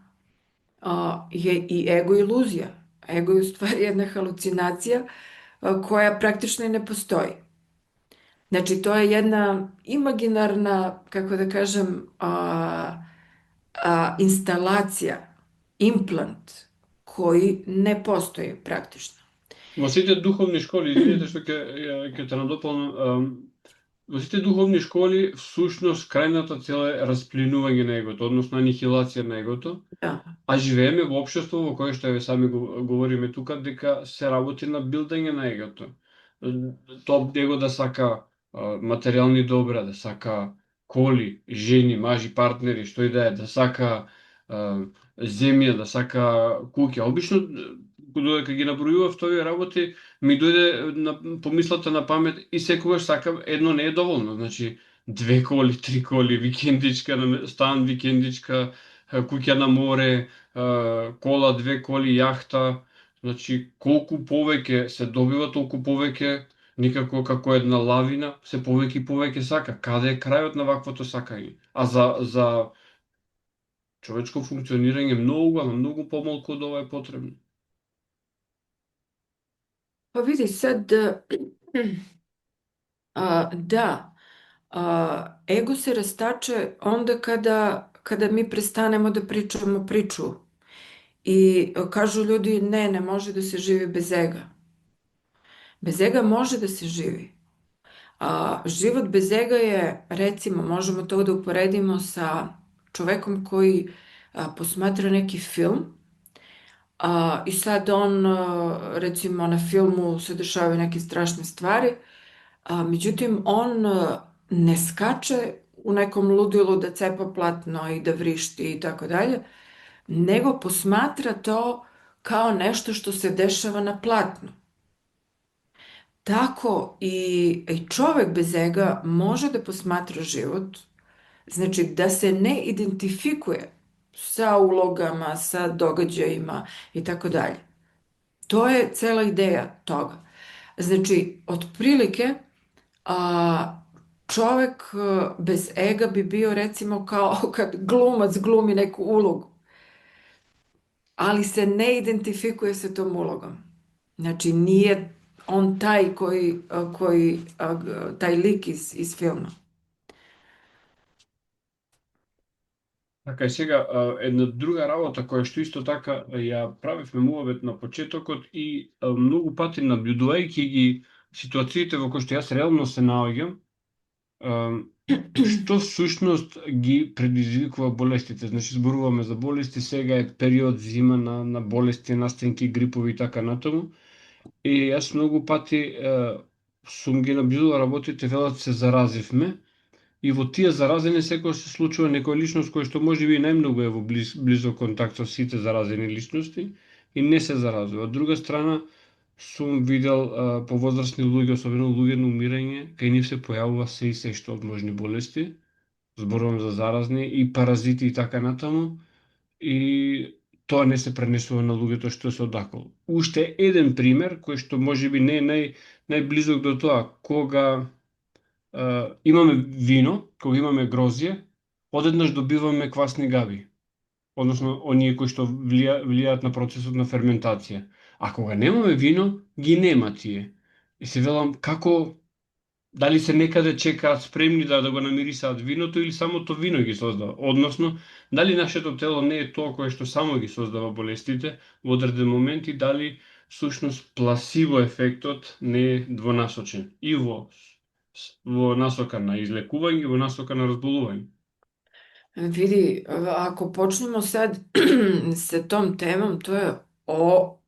je i ego iluzija. Ego je u stvari jedna halucinacija koja praktično i ne postoji. Znači, to je jedna imaginarna, kako da kažem, instalacija, implant koji ne postoji praktično. Во сите духовни школи, извинете што ќе те надополнам, во сите духовни школи всушност крајната цел е расплинување на егото, односно анихилација на егото. Да. А живееме во општество во кое што еве сами говориме тука дека се работи на билдање на егото. Тоа его да сака материјални добра, да сака коли, жени, мажи, партнери, што и да сака земја, да сака куќа. Обично додека ги набројував овие работи, ми дојде на помислата на памет и секогаш сакам едно не е доволно. Значи 2 коли, 3 коли, викендичка, стан, викендичка, куќа на море, кола, 2 коли, јахта. Значи, колку повеќе се добива, толку повеќе, никако како една лавина, се повеќе и повеќе сака. Каде е крајот на ваквото сакање? А за човечко функционирање многу, ама многу помалку од ова е потребно. Pa vidi sad, da, ego se rastače onda kada mi prestanemo da pričamo priču i kažu ljudi ne može da se živi bez ega. Bez ega može da se živi. Život bez ega je, recimo, možemo to da uporedimo sa čovekom koji posmatra neki film i sad on, recimo, na filmu se dešavaju neke strašne stvari, međutim, on ne skače u nekom ludilu da cepa platno i da vrišti i tako dalje, nego posmatra to kao nešto što se dešava na platnu. Tako i čovek bez ega može da posmatra život Znači, da se ne identifikuje sa ulogama, sa događajima i tako dalje. To je cela ideja toga. Znači, otprilike, a, čovek bez ega bi bio recimo kao kad glumac glumi neku ulogu, ali se ne identifikuje sa tom ulogom. Znači, nije on taj taj lik iz filma. Така и сега, една друга работа која што исто така ја правевме муавет на почетокот и многу пати наблюдувајќи ги ситуациите во кои што јас реално се наоѓам, што всушност ги предизвикува болестите. Значи, зборуваме за болести, сега е период зима на болести, настинки, грипови и така натаму. И јас многу пати сум ги наблюдувал работите, велат се заразивме, и во тие заразени секој се случува некоја личност која што можеби најмногу е во близок контакт со сите заразени личности и не се заразува. Од друга страна, сум видел повозрастни луѓе, особено луѓе на умирање, кај нив се појавува се и се што од можни болести, зборувам за заразни и паразити и така натаму, и тоа не се пренесува на луѓето што се одакол. Уште еден пример кој што можеби не е најблизок до тоа, кога имаме вино, кога имаме грозје, одеднаш добиваме квасни габи, односно оние кои што влијаат на процесот на ферментација. А кога немаме вино, ги нема тие. И се велам како, дали се некаде чекаат спремни да го намирисаат виното или самото вино ги создава. Односно, дали нашето тело не е тоа кое што само ги создава болестите во одреден момент и дали сушност пласибо ефектот не е двонасочен и во насока на излекување и во насока на разболување. Vidi, ako počnemo sad sa tom temom, to je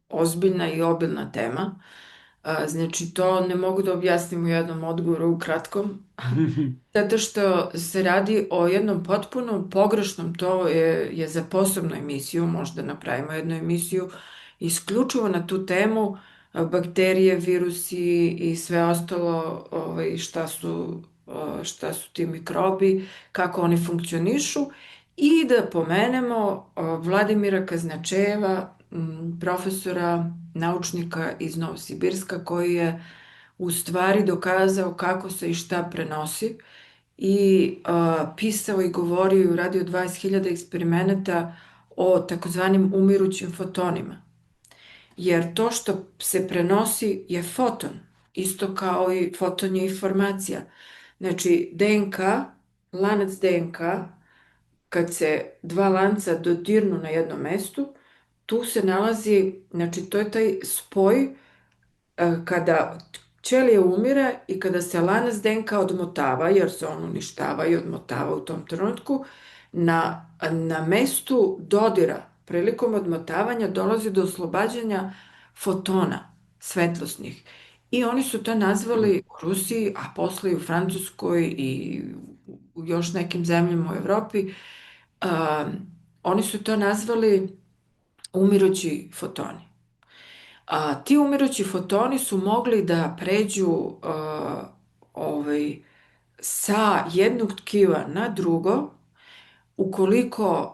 ozbiljna i obilna tema. Znači, to ne mogu da objasnim u jednom odgovoru u kratkom, zato što se radi o jednom potpuno pogrešnom, to je za posebnu emisiju, možda napravimo jednu emisiju isključivo na tu temu, bakterije, virusi i sve ostalo, šta su ti mikrobi, kako oni funkcionišu i da pomenemo Vladimira Kaznačeva, profesora, naučnika iz Novosibirska, koji je u stvari dokazao kako se i šta prenosi i pisao i govorio i uradio 20.000 eksperimenata o takozvanim umirućim fotonima. Jer to što se prenosi je foton, isto kao i foton je informacija. Znači, DNK, lanac DNK, kad se dva lanca dodirnu na jednom mestu, tu se nalazi, znači to je taj spoj kada ćelija umire i kada se lanac DNK odmotava, jer se on uništava i odmotava u tom trenutku, na mestu dodira, prilikom odmotavanja dolazi do oslobađanja fotona svetlosnih. I oni su to nazvali u Rusiji, a posle i u Francuskoj i u još nekim zemljama u Evropi, oni su to nazvali umirući fotoni. Ti umirući fotoni su mogli da pređu sa jednog tkiva na drugo ukoliko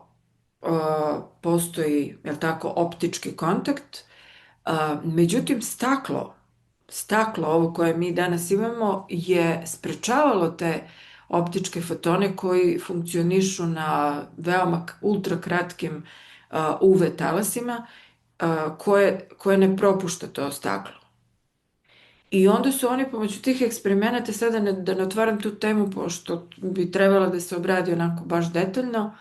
postoji, jel tako, optički kontakt. Međutim, staklo ovo koje mi danas imamo je sprečavalo te optičke fotone koji funkcionišu na veoma ultrakratkim UV talasima koje ne propušta to staklo. I onda su oni pomoću tih eksperimenata, sada da ne otvaram tu temu, pošto bi trebala da se obradi onako baš detaljno,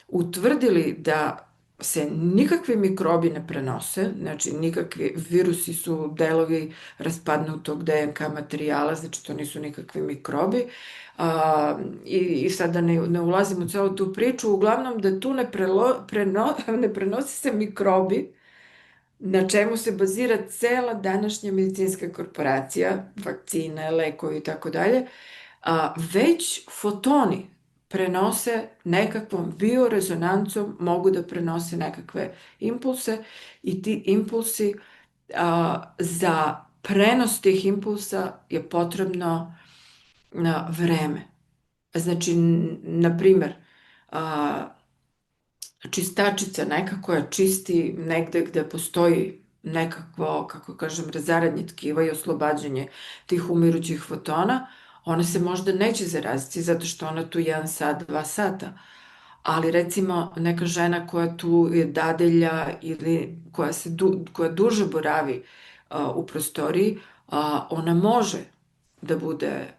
utvrdili da se nikakvi mikrobi ne prenose, znači nikakvi virusi su delovi raspadnutog DNK materijala, znači to nisu nikakvi mikrobi. I sad da ne ulazim u celu tu priču, uglavnom da tu ne prenose se mikrobi, na čemu se bazira cela današnja medicinska korporacija, vakcine, lekovi i tako dalje, već fotoni prenose nekakvom biorezonancom, mogu da prenose nekakve impulse i ti impulsi, za prenos tih impulsa je potrebno vreme. Znači, na primer, čistačica neka koja čisti negde gde postoji nekakvo, kako kažem, razaradnje tkiva i oslobađanje tih umirućih fotona, ona se možda neće zaraziti zato što ona tu 1 sat, 2 sata. Ali recimo neka žena koja tu je dadelja ili koja duže boravi u prostoriji, ona može da bude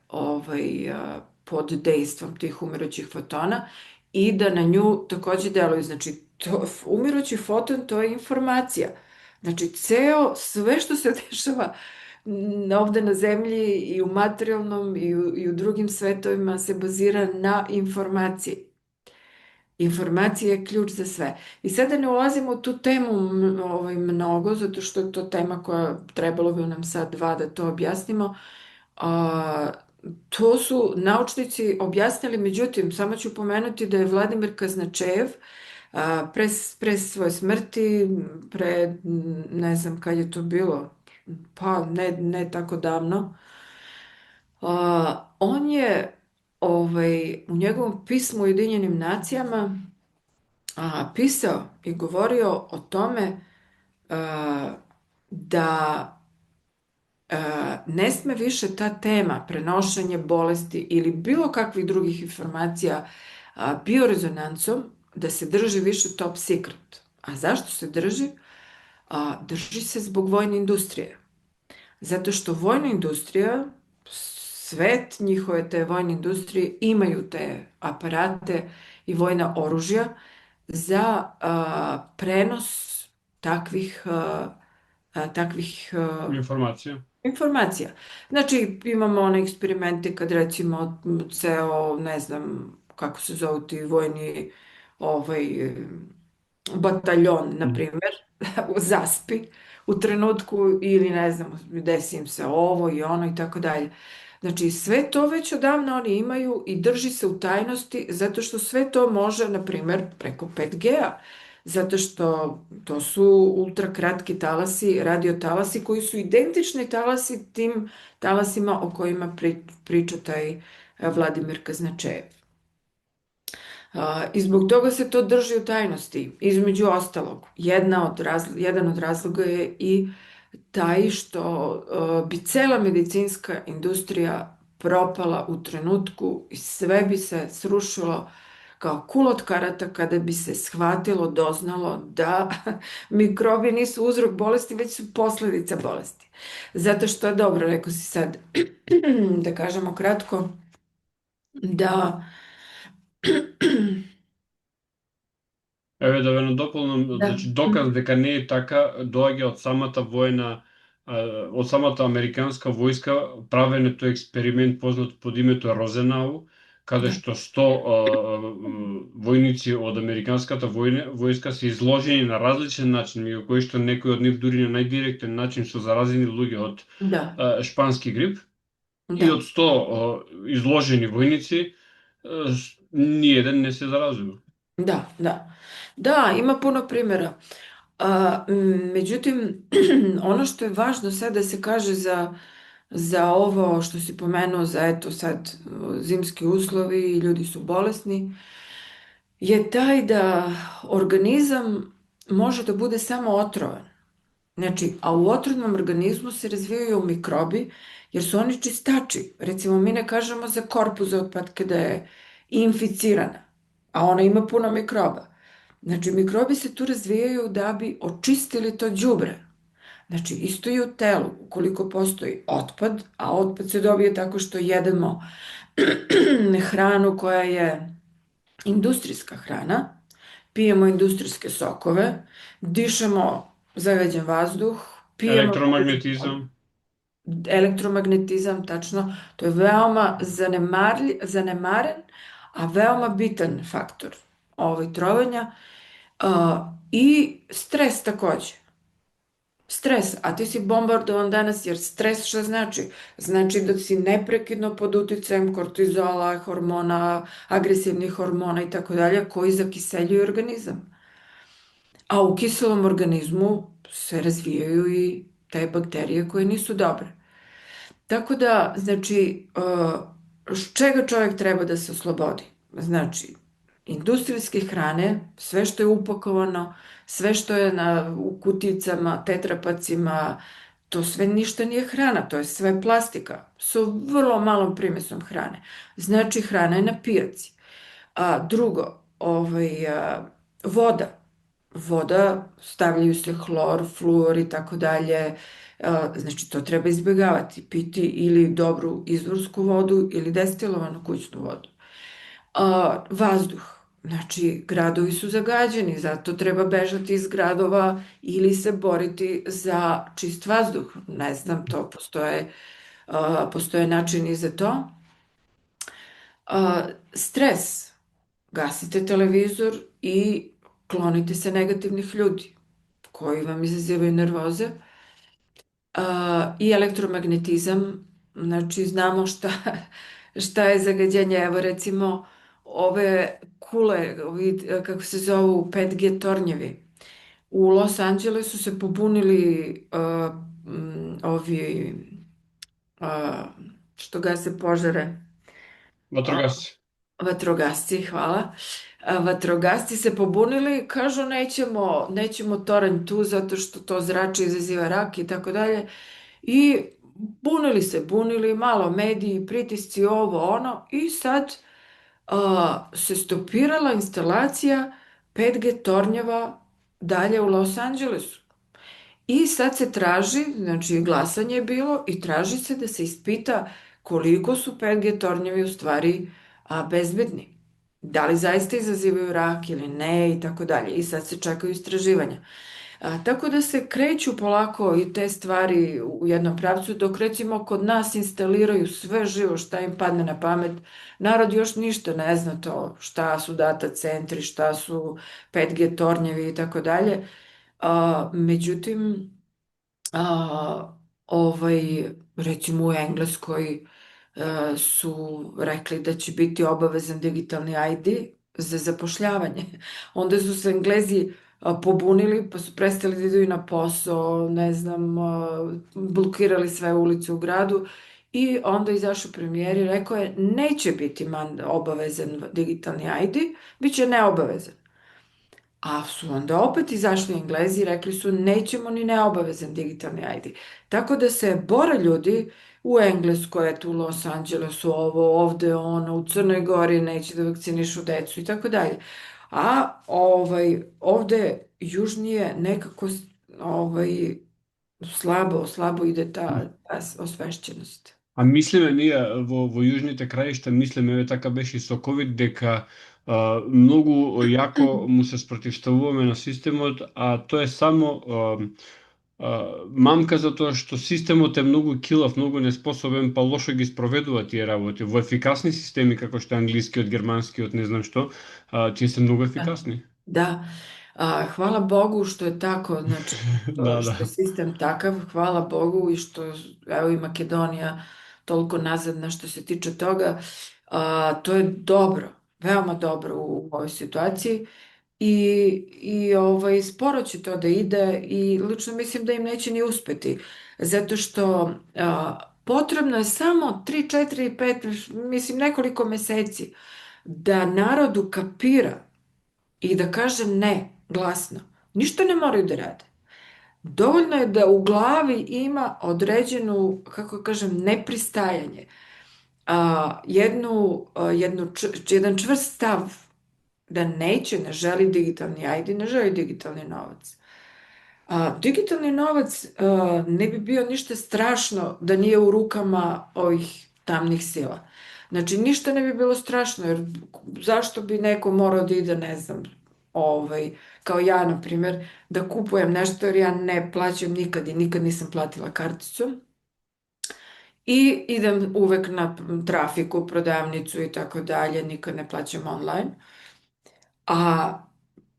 pod dejstvom tih umirućih fotona i da na nju takođe deluju. Znači, umirući foton to je informacija. Znači, sve što se dešava ovde na zemlji i u materijalnom i u drugim svetovima se bazira na informaciji. Informacija je ključ za sve. I sada ne ulazimo u tu temu mnogo, zato što je to tema koja trebalo bi nam sad 2 da to objasnimo. A, To su naučnici objasnili, međutim, samo ću pomenuti da je Vladimir Kaznačejev pre svoje smrti, ne znam kad je to bilo, pa ne tako davno, on je u njegovom pismu Ujedinjenim nacijama pisao i govorio o tome da ne sme više ta tema prenošenje bolesti ili bilo kakvih drugih informacija biorezonancom da se drži više top secret. A zašto se drži? Drži se zbog vojne industrije. Zato što vojna industrija, svet njihove te vojne industrije imaju te aparate i vojna oružja za prenos takvih Informacija. informacija. Znači, imamo one eksperimente kad recimo ceo, ne znam kako se zovu ti vojni bataljon, na primjer, zaspi u trenutku ili ne znam, desi im se ovo i ono i tako dalje. Znači, sve to već odavno oni imaju i drži se u tajnosti zato što sve to može, na primjer, preko 5G-a. Zato što to su ultrakratki talasi, radiotalasi koji su identični tim talasima o kojima priča taj Vladimir Kaznačejev. I zbog toga se to drži u tajnosti. Između ostalog, jedan od razloga je i taj što bi cela medicinska industrija propala u trenutku i sve bi se srušilo kao kula od karata kada bi se shvatilo, doznalo da mikrobi nisu uzrok bolesti, već su posledica bolesti. Zato što je dobro, rekao si sad, da kažemo kratko, da Да ве надополнам, da, значи доказ дека не е така доаѓа од самата војна, од самата американска војска, правенето експеримент познат под името Розенау, каде da, што 100 војници од американската војска се изложени на различен начин, меѓу кои што некои од нив дури на најдиректен начин се заразени луѓе од da, шпански грип, и da. од 100 изложени војници, ниеден не се заразува. Da, da. Da, ima puno primjera. Međutim, ono što je važno sad da se kaže za ovo što si pomenuo, za eto sad zimski uslovi i ljudi su bolesni, je taj da organizam može da bude samo otrovan. Znači, a u otrovnom organizmu se razvijaju mikrobi jer su oni čistači. Recimo, mi ne kažemo za korpu za otpadke da je inficirana, a ona ima puno mikroba. Znači, mikrobi se tu razvijaju da bi očistili to đubre. Znači, isto i u telu, ukoliko postoji otpad, a otpad se dobije tako što jedemo hranu koja je industrijska hrana, pijemo industrijske sokove, dišemo zagađen vazduh, pijemo Електромагнетизам. elektromagnetizam, tačno, to je veoma zanemaren, a veoma bitan faktor trovanja. I stres takođe. Stres, a ti si bombardovan danas jer stres šta znači? Znači da si neprekidno pod uticajem kortizola, hormona, agresivnih hormona i tako dalje, koji zakiseljuju organizam. A u kiselom organizmu se razvijaju i te bakterije koje nisu dobre. Tako da, znači, čega čovjek treba da se oslobodi? Znači, industrijske hrane, sve što je upakovano, sve što je u kuticama, tetrapacima, to sve ništa nije hrana, to je sve plastika, sa vrlo malom primesom hrane. Znači, hrana je na pijaci. Drugo, voda. Voda, stavljaju se hlor, fluor i tako dalje. Znači, to treba izbjegavati. Piti ili dobru izvorsku vodu ili destilovanu kućnu vodu. Vazduh. Znači, gradovi su zagađeni, zato treba bežati iz gradova ili se boriti za čist vazduh. Ne znam, to postoje načini za to. Stres. Gasite televizor i klonite se negativnih ljudi koji vam izazivaju nervoze. I elektromagnetizam, znači znamo šta je zagađenje. Evo recimo ove kule, kako se zovu 5G tornjevi. U Los Angelesu se pobunili ovi uh, što gase požare. Vatrogasci. Vatrogasci, hvala. Vatrogasci se pobunili, kažu nećemo toranj tu zato što to zrače izaziva rak i tako dalje. I bunili, malo mediji, pritisci, ovo, ono. I sad se stopirala instalacija 5G tornjeva dalje u Los Angelesu. I sad se traži, znači glasanje je bilo i traži se da se ispita koliko su 5G tornjevi u stvari bezbedni. Da li zaista izazivaju rak ili ne i tako dalje. I sad se čekaju istraživanja. Tako da se kreću polako i te stvari u jednom pravcu, dok recimo kod nas instaliraju sve živo šta im padne na pamet. Narod još ništa ne zna to šta su data centri, šta su 5G tornjevi i tako dalje. Međutim, recimo u Engleskoj su rekli da će biti obavezan digitalni ID za zapošljavanje. Onda su se Englezi pobunili, pa su prestali da idu na posao, ne znam, blokirali sve ulice u gradu i onda izašao premijer i rekao je neće biti obavezan digitalni ID, bit će neobavezan. A su onda opet izašli Englezi i rekli su nećemo ni neobavezan digitalni ID. Tako da se bore ljudi u Engleskoj, eto u Los Angelesu, ovo, ovde, ono, u Crnoj Gori neće da vakcinišu decu i tako dalje. A ovde južnije nekako slabo ide ta osvešćenost. A мислиме ние во јужните краишта, мислиме така беше со ковид дека многу јако му се спротивставуваме на системот, а тоа е само мамка затоа што системот е многу килав, многу неспособен, па лошо ги спроведува тие работи. Во ефикасни системи како што е англискиот, германскиот, не знам што, тие се многу ефикасни. Da, hvala Bogu što je tako, znači Да, što je да. sistem takav, hvala Bogu i što evo i Makedonija toliko nazadna što se tiče toga, to je dobro, veoma dobro u ovoj situaciji i sporo će to da ide i lično mislim da im neće ni uspeti, zato što potrebno je samo 3, 4, 5, mislim nekoliko meseci da narodu kapira i da kaže ne glasno. Ništa ne moraju da rade. Dovoljno je da u glavi ima određenu, kako kažem, nepristajanje. Jedan čvrst stav da neće, ne želi digitalni ID, ne želi digitalni novac. Digitalni novac ne bi bio ništa strašno da nije u rukama ovih tamnih sila. Znači, ništa ne bi bilo strašno, jer zašto bi neko morao da ide, ne znam, kao ja, na primjer, da kupujem nešto, jer ja ne plaćam nikad i nikad nisam platila karticom. I idem uvek na trafiku, prodavnicu i tako dalje, nikad ne plaćam online. A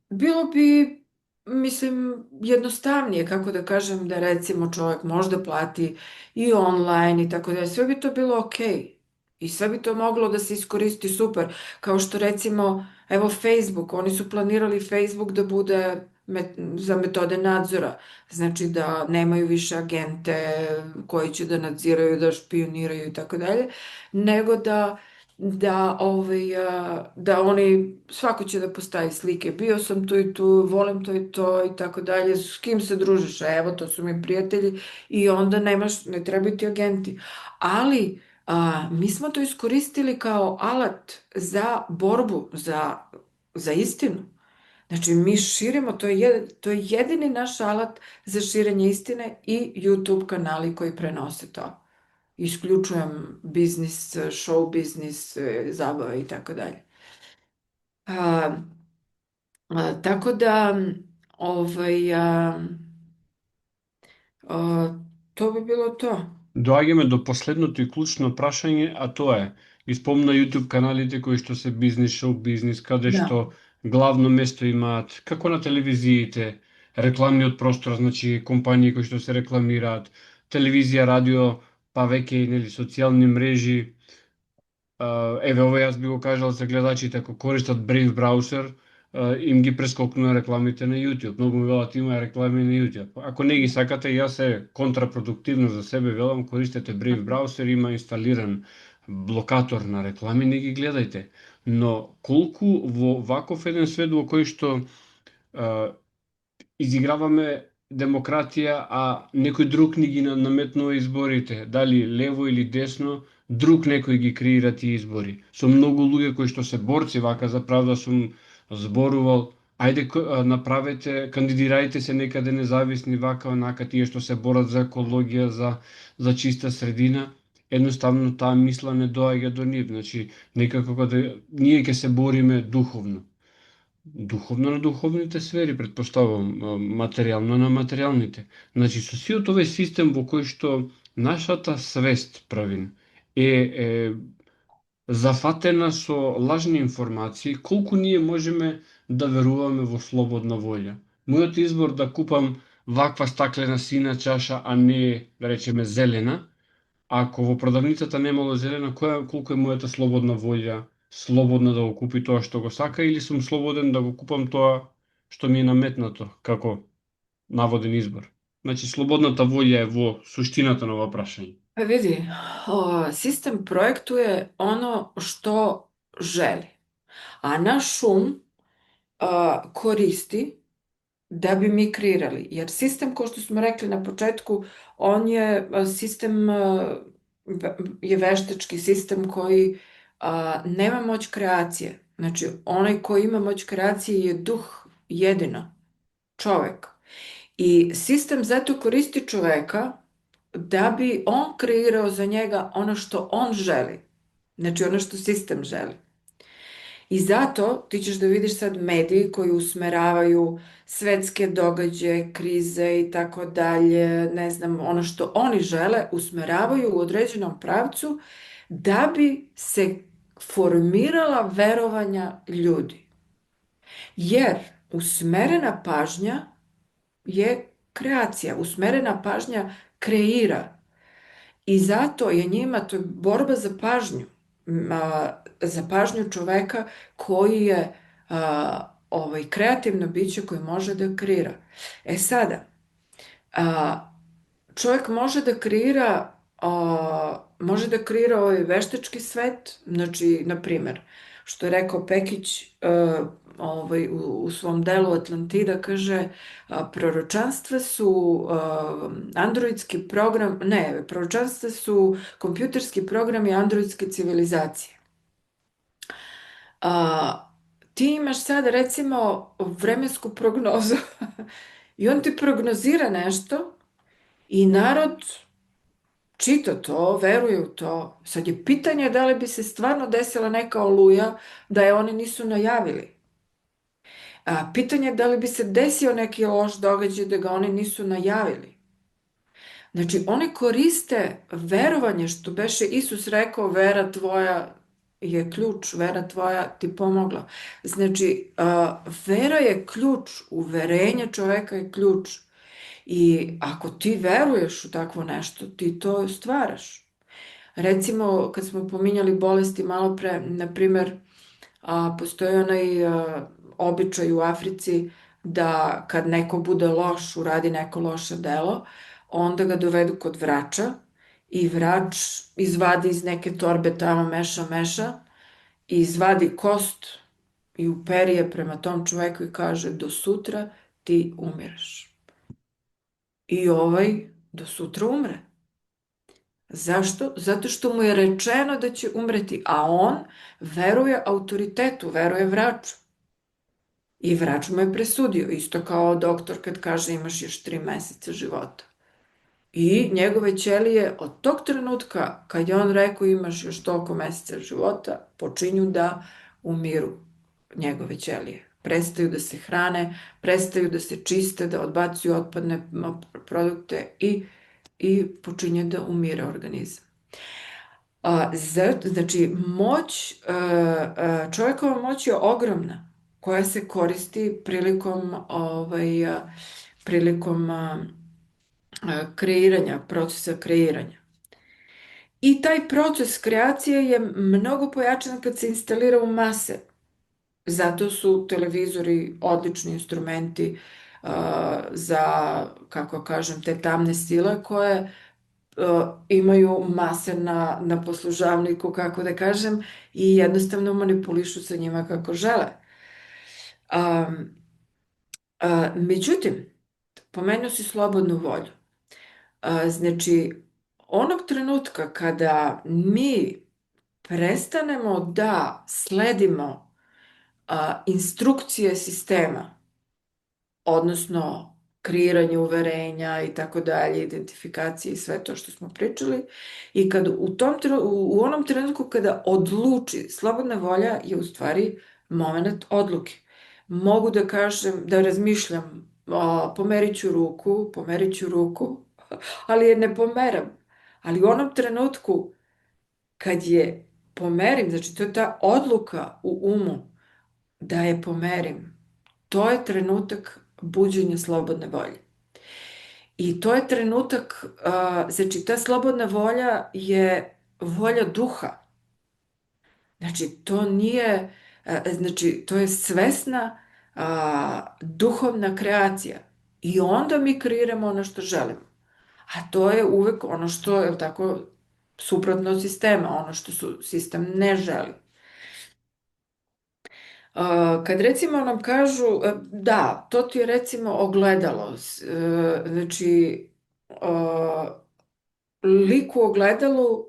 bilo bi, mislim, jednostavnije, kako da kažem, da recimo čovjek možda plati i online i tako dalje. Sve bi to bilo okej. I sve bi to moglo da se iskoristi super. Kao što recimo, evo Facebook, oni su planirali Facebook da bude za metode nadzora. Znači da nemaju više agente koji će da nadziraju, da špioniraju i tako dalje, nego da oni, svako će da postavi slike, bio sam tu i tu, volim to i to i tako dalje, s kim se družiš, evo to su mi prijatelji i onda ne trebaju ti agenti. Ali mi smo to iskoristili kao alat za borbu, za istinu. Znači, mi širimo, to je jedini naš alat za širenje istine i YouTube kanali koji prenose to. Isključujem biznis, show biznis, zabave i tako dalje. A, Tako da, ovaj, to bi bilo to. Доаѓаме до последното и клучно прашање, а тоа е, испомна YouTube каналите кои што се бизнис, шоу бизнис, каде Da. што главно место имаат, како на телевизиите, рекламниот простор, значи компанији кои што се рекламираат, телевизија, радио, па веќе и нели социјални мрежи. Еве, ова јас би го кажал за гледачите, ако користат Brave браузер, им ги прескокнува рекламите на YouTube. Многу ми велат има реклами на YouTube. Ако не ги сакате, јас е контрапродуктивно за себе велам, користете Brave браузер, има инсталиран блокатор на реклами, не ги гледајте. Но колку во ваков еден свет во кој што изиграваме демократија, а некој друг ни ги наметнува изборите, дали лево или десно, друг некој ги креира тие избори. Со многу луѓе кои што се борци вака за правда сум зборувал, ајде направете, кандидирајте се некаде независни вака онака тие што се борат за екологија, за чиста средина. Едноставно таа мисла не доаѓа до нив, значи некако кога ние ќе се бориме духовно. Духовно на духовните сфери, предпоставувам, материјално на материјалните. Значи, со сиот овој систем во кој што нашата свест, Правин, е зафатена со лажни информации, колку ние можеме да веруваме во слободна волја. Мојот избор да купам ваква стаклена сина чаша, а не, да речеме, зелена, ако во продавницата немало зелена, колку е мојата слободна волја, слободна да го купи тоа што го сака, или сум слободен да го купам тоа што ми е наметнато како наводен избор? Значи, слободната волја е во суштината на ова прашање. Pa vidi, sistem projektuje ono što želi, a naš koristi da bi mi kreirali. Jer sistem, kao što smo rekli na početku, on je sistem, je veštački sistem koji nema moć kreacije. Znači, onaj koji ima moć kreacije je duh jedino, čovek. I sistem zato koristi čoveka da bi on kreirao za njega ono što on želi. Znači, ono što sistem želi. I zato ti ćeš da vidiš sad mediji koji usmeravaju svetske događaje, krize i tako dalje, ne znam, ono što oni žele, usmeravaju u određenom pravcu da bi se formirala verovanja ljudi. Jer usmerena pažnja je kreacija, usmerena pažnja kreira. I zato je njima to borba za pažnju čoveka koji je kreativno biće koji može da kreira. E sada, čovjek može da kreira ovaj veštački svet, znači, na primjer, što je rekao Pekić u svom delu Atlantida, kaže, proročanstva su androidski program, ne, proročanstva su kompjuterski programi androidske civilizacije. Ti imaš sada, recimo, vremensku prognozu i on ti prognozira nešto i narod čita to, veruje u to. Sad je pitanje da li bi se stvarno desila neka oluja da je oni nisu najavili. Pitanje je da li bi se desio neki loš događaj da ga oni nisu najavili. Znači, oni koriste verovanje, što beše Isus rekao, vera tvoja je ključ, vera tvoja ti pomogla. Znači, vera je ključ, uverenje čoveka je ključ. I ako ti veruješ u takvo nešto, ti to stvaraš. Recimo, kad smo pominjali bolesti malo pre, na primer, postoji onaj običaj u Africi da kad neko bude loš, uradi neko loše delo, onda ga dovedu kod vrača i vrač izvadi iz neke torbe tamo, meša i izvadi kost i uperi je prema tom čoveku i kaže do sutra ti umiraš. I ovaj do sutra umre. Zašto? Zato što mu je rečeno da će umreti, a on veruje autoritetu, veruje vraču. I vrač mu je presudio, isto kao doktor kad kaže imaš još 3 meseca života. I njegove ćelije od tog trenutka kad je on rekao imaš još toliko meseca života, počinju da umiru njegove ćelije. Prestaju da se hrane, prestaju da se čiste, da odbacuju otpadne produkte i počinje da umire organizam. Znači, čovjekova moć je ogromna, koja se koristi prilikom kreiranja, procesa kreiranja. I taj proces kreacije je mnogo pojačan kad se instalira u mase. Zato su televizori odlični instrumenti za, kako kažem, te tamne sile koje imaju mase na poslužavniku, kako da kažem, i jednostavno manipulišu sa njima kako žele. Međutim, pomenuo si slobodnu volju. Znači, onog trenutka kada mi prestanemo da sledimo instrukcije sistema, odnosno kreiranje uverenja i tako dalje, identifikacije i sve to što smo pričali, i kad u onom trenutku kada odluči, slobodna volja je u stvari moment odluke. Mogu da kažem, da razmišljam, pomerit ću ruku, ali je ne pomeram. Ali u onom trenutku kad je pomerim, znači to je ta odluka u umu da je pomerim, to je trenutak buđenja slobodne volje. I to je trenutak, znači ta slobodna volja je volja duha. Znači to nije, znači to je svesna duhovna kreacija. I onda mi kreiramo ono što želimo. A to je uvek ono što je tako suprotno od sistema, ono što sistem ne želi. Kad recimo nam kažu, da, to ti je recimo ogledalo, znači lik u ogledalu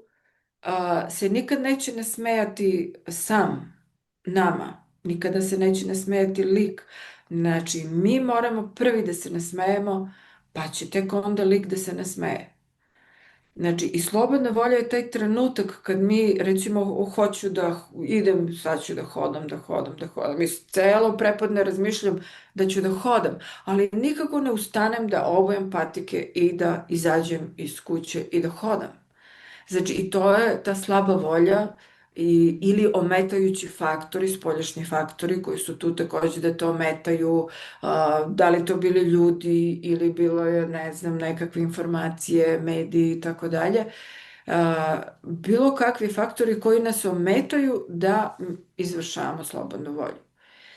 se nikad neće nasmejati sam nama, nikada se neće nasmejati lik. Znači, mi moramo prvi da se nasmejemo, pa će tek onda lik da se nasmeje. Znači, i slobodna volja je taj trenutak kad mi, recimo, hoću da idem, sad ću da hodam. I celo prepodne razmišljam da ću da hodam, ali nikako ne ustanem da obujam patike i da izađem iz kuće i da hodam. Znači, i to je ta slaba volja ili ometajući faktori, spoljašnji faktori koji su tu takođe da to ometaju, da li to bili ljudi ili bilo je, ne znam, nekakve informacije, mediji i tako dalje. Bilo kakvi faktori koji nas ometaju da izvršavamo slobodnu volju.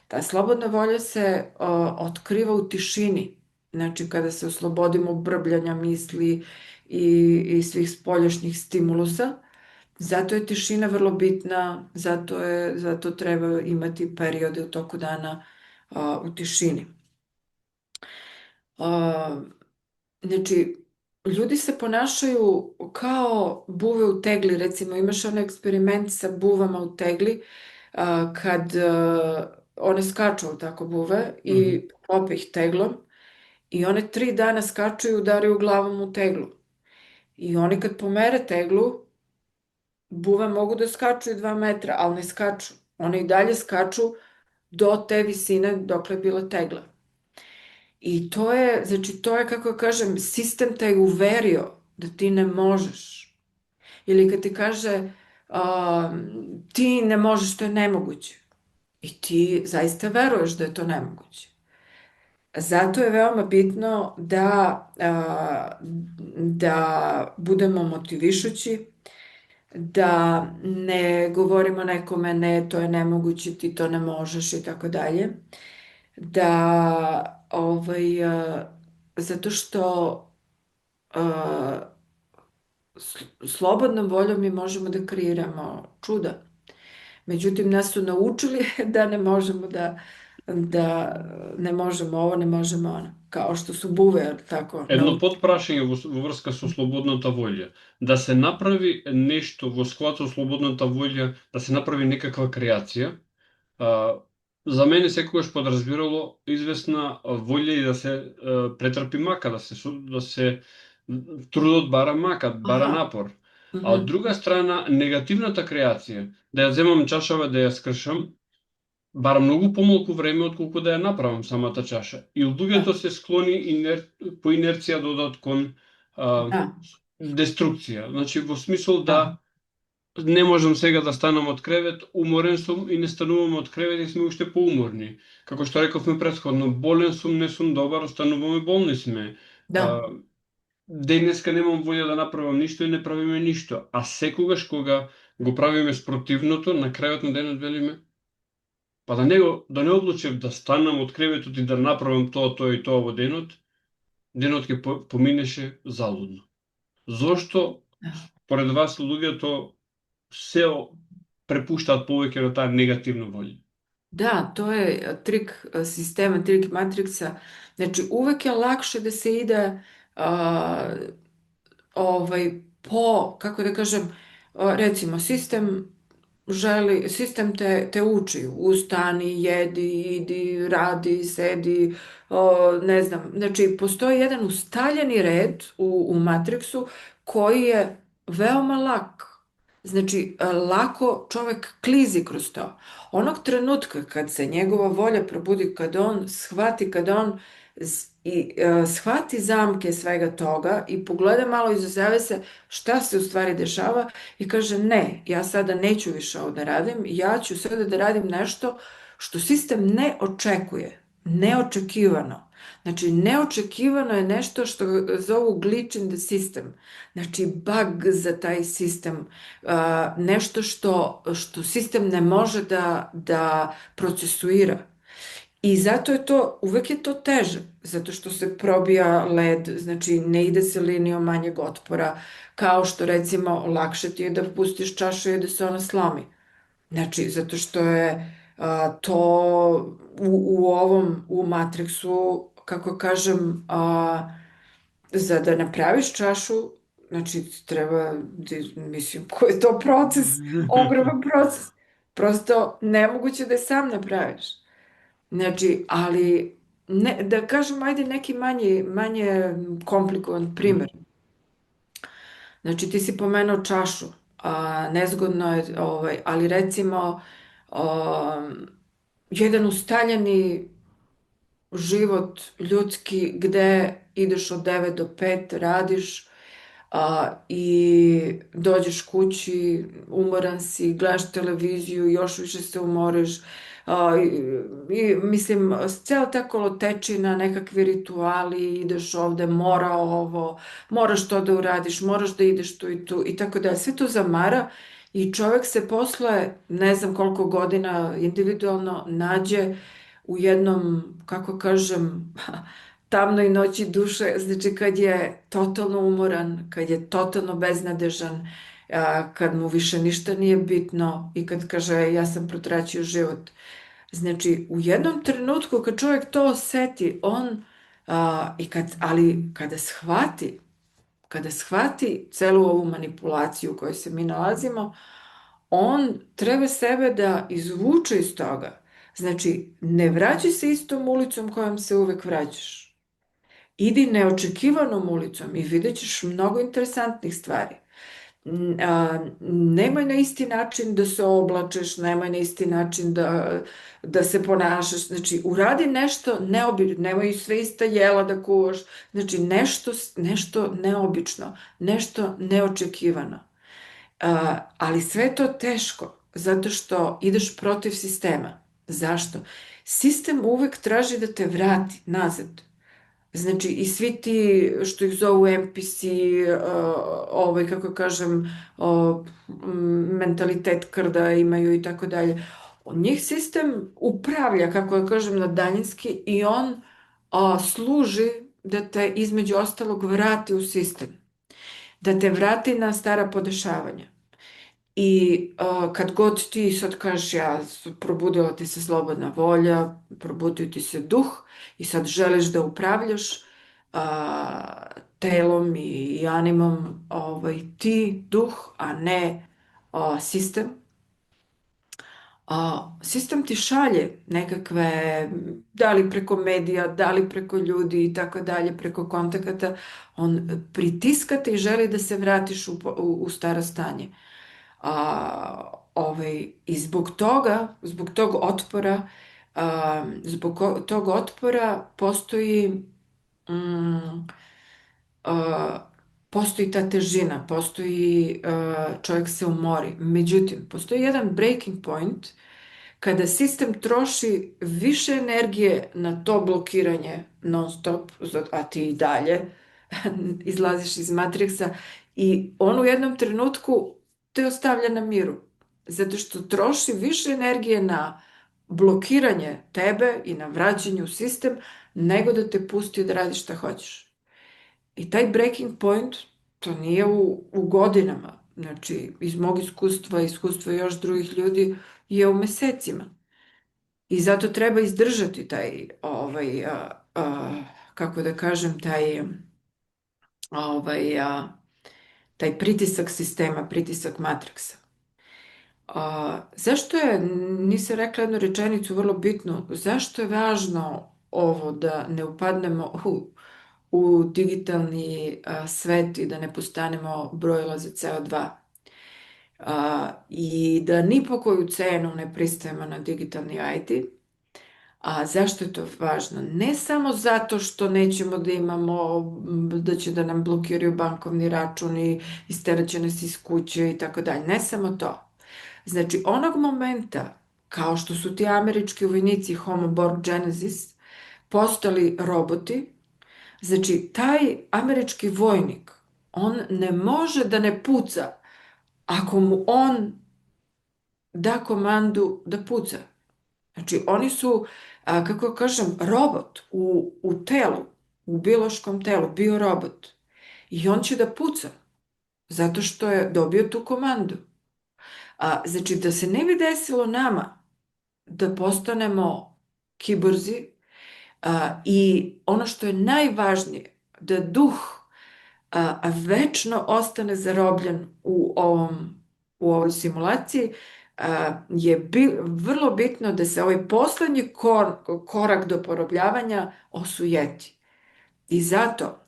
Ta slobodna volja se otkriva u tišini. Znači, kada se oslobodimo brbljanja misli i svih spoljašnjih stimulusa, zato je tišina vrlo bitna, zato treba imati periode u toku dana u tišini. Znači, ljudi se ponašaju kao buve u tegli, recimo imaš onaj eksperiment sa buvama u tegli, kad one skaču tako buve i pope ih teglom i one 3 dana skaču i udaraju glavom u teglu. I oni kad pomere teglu, buve mogu da skaču i 2 metra, ali ne skaču. One i dalje skaču do te visine dokle je bila tegla. I to je, znači to je, kako kažem, sistem te je uverio da ti ne možeš. Ili kad ti kaže ti ne možeš, to je nemoguće. I ti zaista veruješ da je to nemoguće. Zato je veoma bitno da budemo motivišući, da ne govorimo nekome ne, to je nemoguće, ti to ne možeš i tako dalje. da zato što a, slobodnom voljom mi možemo da kreiramo čuda. Međutim, nas su naučili da ne možemo da ne možemo ovo, ne možemo ono. Kao što su buve, tako, Едно naučili. потпрашање во врска со слободната волја. Да се направи нешто во склад со слободната волја, да се направи некаква креација, а, за мене секогаш подразбирало известна волја и да се претрпи мака, да се трудот бара мака, бара Aha. напор. А од Mhm. друга страна, негативната креација, да ја земам чашава да ја скршам, бара многу помалку време отколку да ја направам самата чаша. И луѓето Da, се склони по инерција да одат кон а, da, деструкција. Значи во смисол da, да не можам сега да станам од кревет, уморен сум и не станувам од кревет и сме уште поуморни. Како што рековме претходно, болен сум, не сум добар, остануваме болни сме. А, da, денеска немам волја да направам ништо и не правиме ништо. А секогаш кога го правиме спротивното, на крајот на денот велиме па да не одлучев да станам од креветот и да направам тоа и тоа во денот, денот ќе поминеше залудно. Зошто da. според вас луѓето се препуштаат повеќе на таа негативна волја? Da, to je trik sistema, trik matriksa. Znači, uvek je lakše da se ide a, kako da kažem, recimo, sistem te uči, ustani, jedi, idi, radi, sedi, ne znam, znači postoji jedan ustaljeni red u Matrixu koji je veoma lak. Znači, lako čovek klizi kroz to. Onog trenutka kad se njegova volja probudi, kad on shvati, shvati zamke svega toga i pogleda malo iza zavese šta se u stvari dešava i kaže ne, ja sada neću više ovo da radim, ja ću sada da radim nešto što sistem ne očekuje, neočekivano. Znači, neočekivano je nešto što zovu glitch in the system, znači bug za taj sistem, nešto što sistem ne može da procesuira. I zato je to, uvek je to teže, zato što se probija led, znači ne ide se linijom manjeg otpora, kao što recimo lakše ti je da pustiš čašu i da se ona slomi. Znači, zato što je to u Matrixu, kako kažem, za da napraviš čašu, znači treba, mislim, koji je to proces, ogroman proces. Prosto nemoguće da je sam napraviš. Znači, ali, da kažem, ajde neki manje komplikovan primer. Znači, ti si pomenuo čašu, nezgodno je, ali recimo, jedan ustaljeni život ljudski gde ideš od 9 do 5, radiš i dođeš kući, umoran si, gledaš televiziju, još više se umoriš. Mislim, cijela ta kolotečina, nekakvi rituali, ideš ovde, mora ovo, moraš to da uradiš, moraš da ideš tu i tu i tako da sve to zamara i čovek se posle, ne znam koliko godina individualno nađe u jednom, kako kažem, tamnoj noći duše, znači kad je totalno umoran, kad je totalno beznadežan, kad mu više ništa nije bitno i kad kaže ja sam protraćio život. Znači u jednom trenutku kad čovjek to oseti, ali kada shvati celu ovu manipulaciju u kojoj se mi nalazimo, on treba sebe da izvuče iz toga. Znači, ne vraćaj se istom ulicom kojom se uvek vraćaš. Idi neočekivanom ulicom i vidjet ćeš mnogo interesantnih stvari. Nemoj na isti način da se oblačeš, nemoj na isti način da se ponašaš. Znači, uradi nešto neobično, nemoj sve ista jela da kuvaš. Znači, nešto neobično, nešto neočekivano. Ali sve je to teško, zato što ideš protiv sistema. Zašto? Sistem uvek traži da te vrati nazad. Znači, i svi ti, što ih zovu NPC, kako kažem, mentalitet krda imaju i tako dalje. Njih sistem upravlja, kako ja kažem, na daljinski i on služi da te između ostalog vrati u sistem, da te vrati na stara podešavanja. I kad god ti sad kažeš probudila ti se slobodna volja, probudio ti se duh i sad želiš da upravljaš telom i animom, ti duh, a ne sistem. Sistem ti šalje nekakve, da li preko medija, da li preko ljudi i tako dalje, preko kontakata, on pritiska te i želi da se vratiš u staro stanje. I zbog tog otpora, postoji postoji ta težina, čovjek se umori. Međutim, postoji jedan breaking point kada sistem troši više energije na to blokiranje non stop, a ti i dalje izlaziš iz matriksa i on u jednom trenutku te ostavlja na miru. Zato što troši više energije na blokiranje tebe i na vraćanje u sistem nego da te pusti da radiš šta hoćeš. I taj breaking point, to nije u godinama. Znači, iz mog iskustva još drugih ljudi je u mesecima. I zato treba izdržati taj, kako da kažem, taj pritisak sistema, pritisak matriksa. Zašto je, nisam rekla jednu rečenicu vrlo bitnu, zašto je važno ovo da ne upadnemo u digitalni svet i da ne postanemo brojila za CO2 i da ni po koju cenu ne pristajemo na digitalni IT. A zašto je to važno? Ne samo zato što nećemo da imamo, da će da nam blokiraju bankovni račun i isterat će nas iz kuće i tako dalje. Ne samo to. Znači, onog momenta, kao što su ti američki vojnici Homo Borg Genesis postali roboti, znači, taj američki vojnik, on ne može da ne puca ako mu on da komandu da puca. Znači, oni su, kako kažem, robot u telu, u biološkom telu, biorobot. I on će da puca, zato što je dobio tu komandu. Znači, da se ne bi desilo nama da postanemo kiborzi i ono što je najvažnije, da duh večno ostane zarobljen u ovoj simulaciji, je vrlo bitno da se ovaj poslednji korak do porobljavanja osujeti. I zato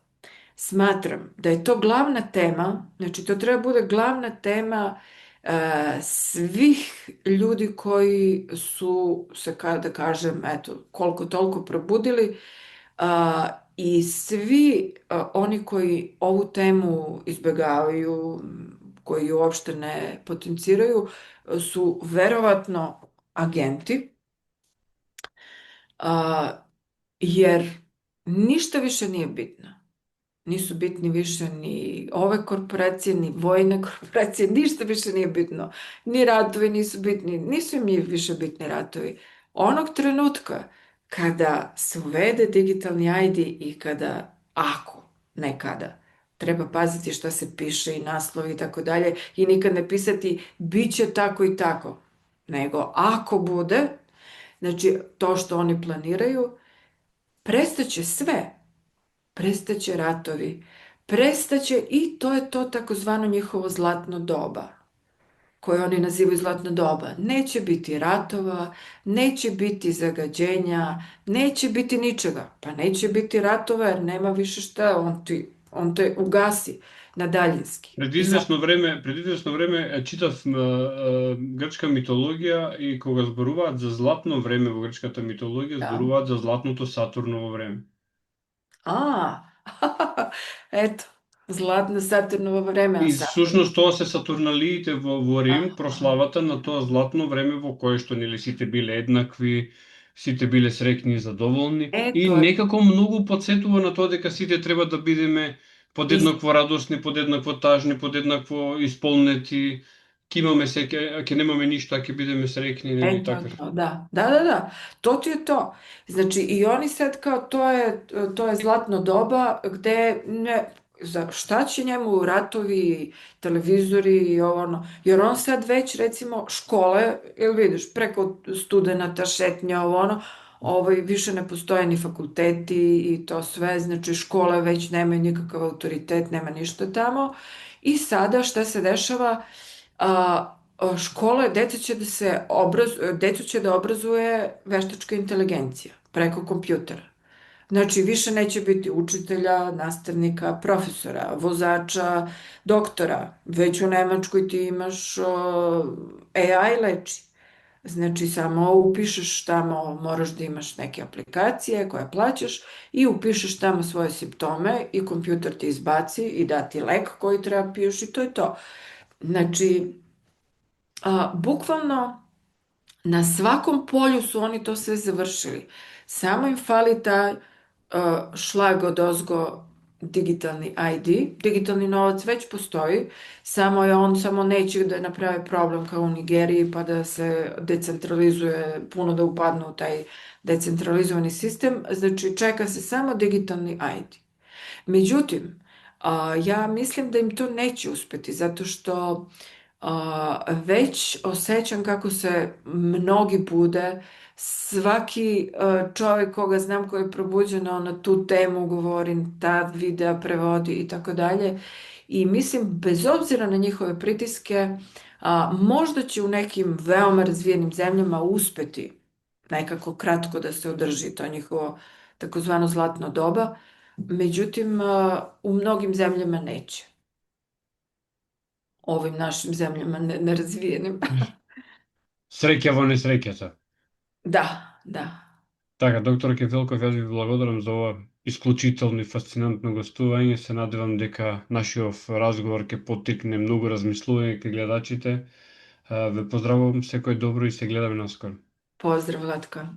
smatram da je to glavna tema, znači to treba bude glavna tema svih ljudi koji su se, da kažem, eto, koliko toliko probudili i svi oni koji ovu temu izbjegavaju, koji uopšte ne potenciraju, su verovatno agenti, jer ništa više nije bitno. Nisu bitni više ni ove korporacije, ni vojne korporacije, ništa više nije bitno. Ni ratovi nisu bitni, nisu im više bitni ratovi. Onog trenutka kada se uvede digitalni ID i kada, ako, nekada, treba paziti šta se piše i naslovi i tako dalje i nikad ne pisati bit će tako i tako, nego ako bude, znači to što oni planiraju, prestaće sve. Prestaće ratovi, prestaće i to je to takozvano njihovo zlatno doba, koje oni nazivaju zlatno doba. Neće biti ratova, neće biti zagađenja, neće biti ničega. Pa neće biti ratova jer nema više šta, on te ugasi na daljinski. Пред известно време читав грчка митологија и кога зборуваат за златно време во грчката митологија, зборуваат за златното Сатурново време. Ето, златно Сатурново време. И всушност тоа се Сатурналиите во Рим, прославата на тоа златно време во кое што нели сите биле еднакви, сите биле среќни и задоволни и некако многу потсетува на тоа дека сите треба да бидеме подеднакво радосни, подеднакво тажни, подеднакво исполнети, Кимаме се, ќе немаме ништо, а ќе бидеме среќни, нели такви. Da. To ti je to. Znači, i oni sad kao, to je zlatno doba gde šta će njemu ratovi, televizori i ovo ono, jer on sad već, recimo, škole, jel vidiš, preko studenata, šetnja, ovo ono, više ne postoje ni fakulteti i to sve, znači škole već nemaju nikakav autoritet, nema ništa tamo. I sada šta se dešava? Škole, decu će da obrazuje veštačka inteligencija preko kompjutera. Znači, više neće biti učitelja, nastavnika, profesora, vozača, doktora. Već u Nemačkoj ti imaš AI leči. Znači, samo upišeš tamo, moraš da imaš neke aplikacije koje plaćaš i upišeš tamo svoje simptome i kompjuter ti izbaci i da ti lek koji treba piješ i to je to. Znači, bukvalno na svakom polju su oni to sve završili. Samo im fali taj šlag odozgo digitalni ID. Digitalni novac već postoji, samo neće da napravi problem kao u Nigeriji pa da se decentralizuje, puno da upadnu u taj decentralizovani sistem. Znači čeka se samo digitalni ID. Međutim, ja mislim da im to neće uspeti zato što već osjećam kako se mnogi bude, svaki čovjek koga znam koji je probuđen na tu temu govori, ta videa prevodi i tako dalje. I mislim, bez obzira na njihove pritiske, možda će u nekim veoma razvijenim zemljama uspeti nekako kratko da se održi to njihovo takozvano zlatno doba, međutim, u mnogim zemljama neće. Ovim našim zemljama nerazvijenim. Среќа во несреќата. Da. Така, докторке Велков, јас ви благодарам за ова исклучително и фасцинантно гостување. Се надевам дека нашиот разговор ќе поттикне многу размислување кај гледачите. Ве поздравувам, секој добро и се гледаме наскоро. Pozdrav, Latka.